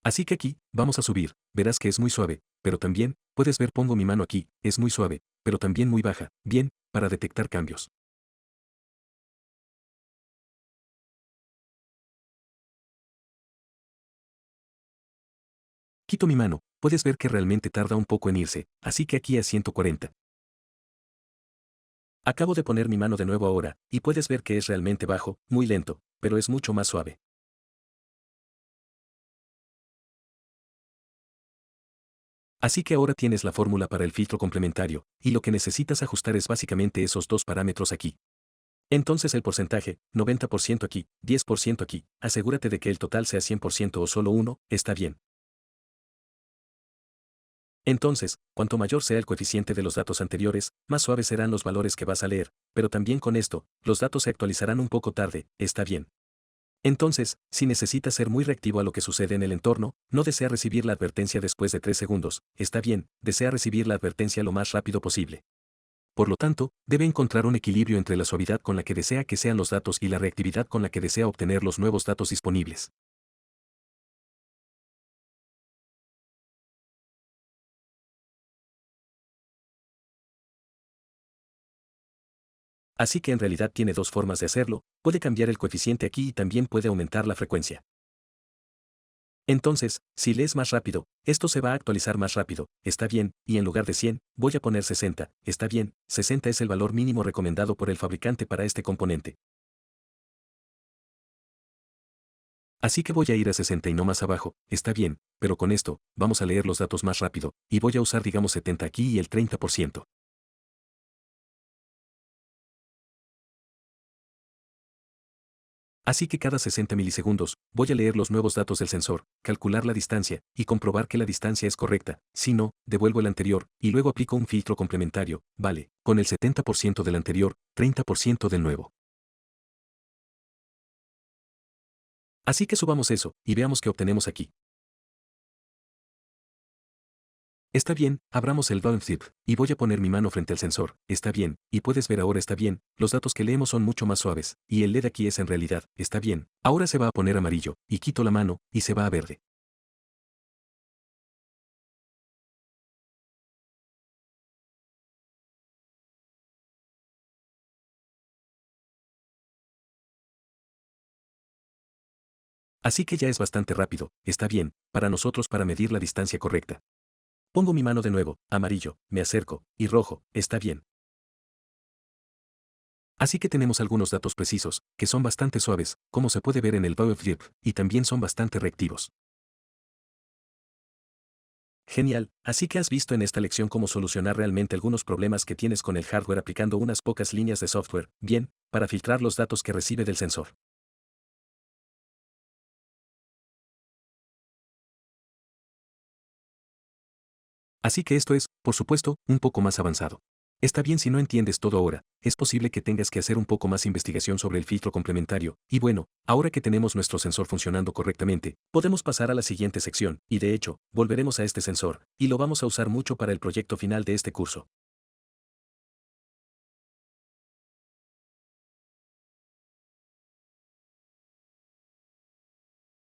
Así que aquí, vamos a subir, verás que es muy suave, pero también, puedes ver pongo mi mano aquí, es muy suave, pero también muy baja, bien, para detectar cambios. Quito mi mano, puedes ver que realmente tarda un poco en irse, así que aquí a 140. Acabo de poner mi mano de nuevo ahora, y puedes ver que es realmente bajo, muy lento, pero es mucho más suave. Así que ahora tienes la fórmula para el filtro complementario, y lo que necesitas ajustar es básicamente esos dos parámetros aquí. Entonces el porcentaje, 90% aquí, 10% aquí, asegúrate de que el total sea 100% o solo uno, está bien. Entonces, cuanto mayor sea el coeficiente de los datos anteriores, más suaves serán los valores que vas a leer, pero también con esto, los datos se actualizarán un poco tarde, está bien. Entonces, si necesitas ser muy reactivo a lo que sucede en el entorno, no desea recibir la advertencia después de 3 segundos, está bien, desea recibir la advertencia lo más rápido posible. Por lo tanto, debe encontrar un equilibrio entre la suavidad con la que desea que sean los datos y la reactividad con la que desea obtener los nuevos datos disponibles. Así que en realidad tiene dos formas de hacerlo, puede cambiar el coeficiente aquí y también puede aumentar la frecuencia. Entonces, si lees más rápido, esto se va a actualizar más rápido, está bien, y en lugar de 100, voy a poner 60, está bien, 60 es el valor mínimo recomendado por el fabricante para este componente. Así que voy a ir a 60 y no más abajo, está bien, pero con esto, vamos a leer los datos más rápido, y voy a usar digamos 70 aquí y el 30%. Así que cada 60 milisegundos, voy a leer los nuevos datos del sensor, calcular la distancia, y comprobar que la distancia es correcta, si no, devuelvo el anterior, y luego aplico un filtro complementario, vale, con el 70% del anterior, 30% del nuevo. Así que subamos eso, y veamos qué obtenemos aquí. Está bien, abramos el zip, y voy a poner mi mano frente al sensor, está bien, y puedes ver ahora está bien, los datos que leemos son mucho más suaves, y el LED aquí es en realidad, está bien, ahora se va a poner amarillo, y quito la mano, y se va a verde. Así que ya es bastante rápido, está bien, para nosotros para medir la distancia correcta. Pongo mi mano de nuevo, amarillo, me acerco, y rojo, está bien. Así que tenemos algunos datos precisos, que son bastante suaves, como se puede ver en el zip, y también son bastante reactivos. Genial, así que has visto en esta lección cómo solucionar realmente algunos problemas que tienes con el hardware aplicando unas pocas líneas de software, bien, para filtrar los datos que recibe del sensor. Así que esto es, por supuesto, un poco más avanzado. Está bien si no entiendes todo ahora, es posible que tengas que hacer un poco más investigación sobre el filtro complementario, y bueno, ahora que tenemos nuestro sensor funcionando correctamente, podemos pasar a la siguiente sección, y de hecho, volveremos a este sensor, y lo vamos a usar mucho para el proyecto final de este curso.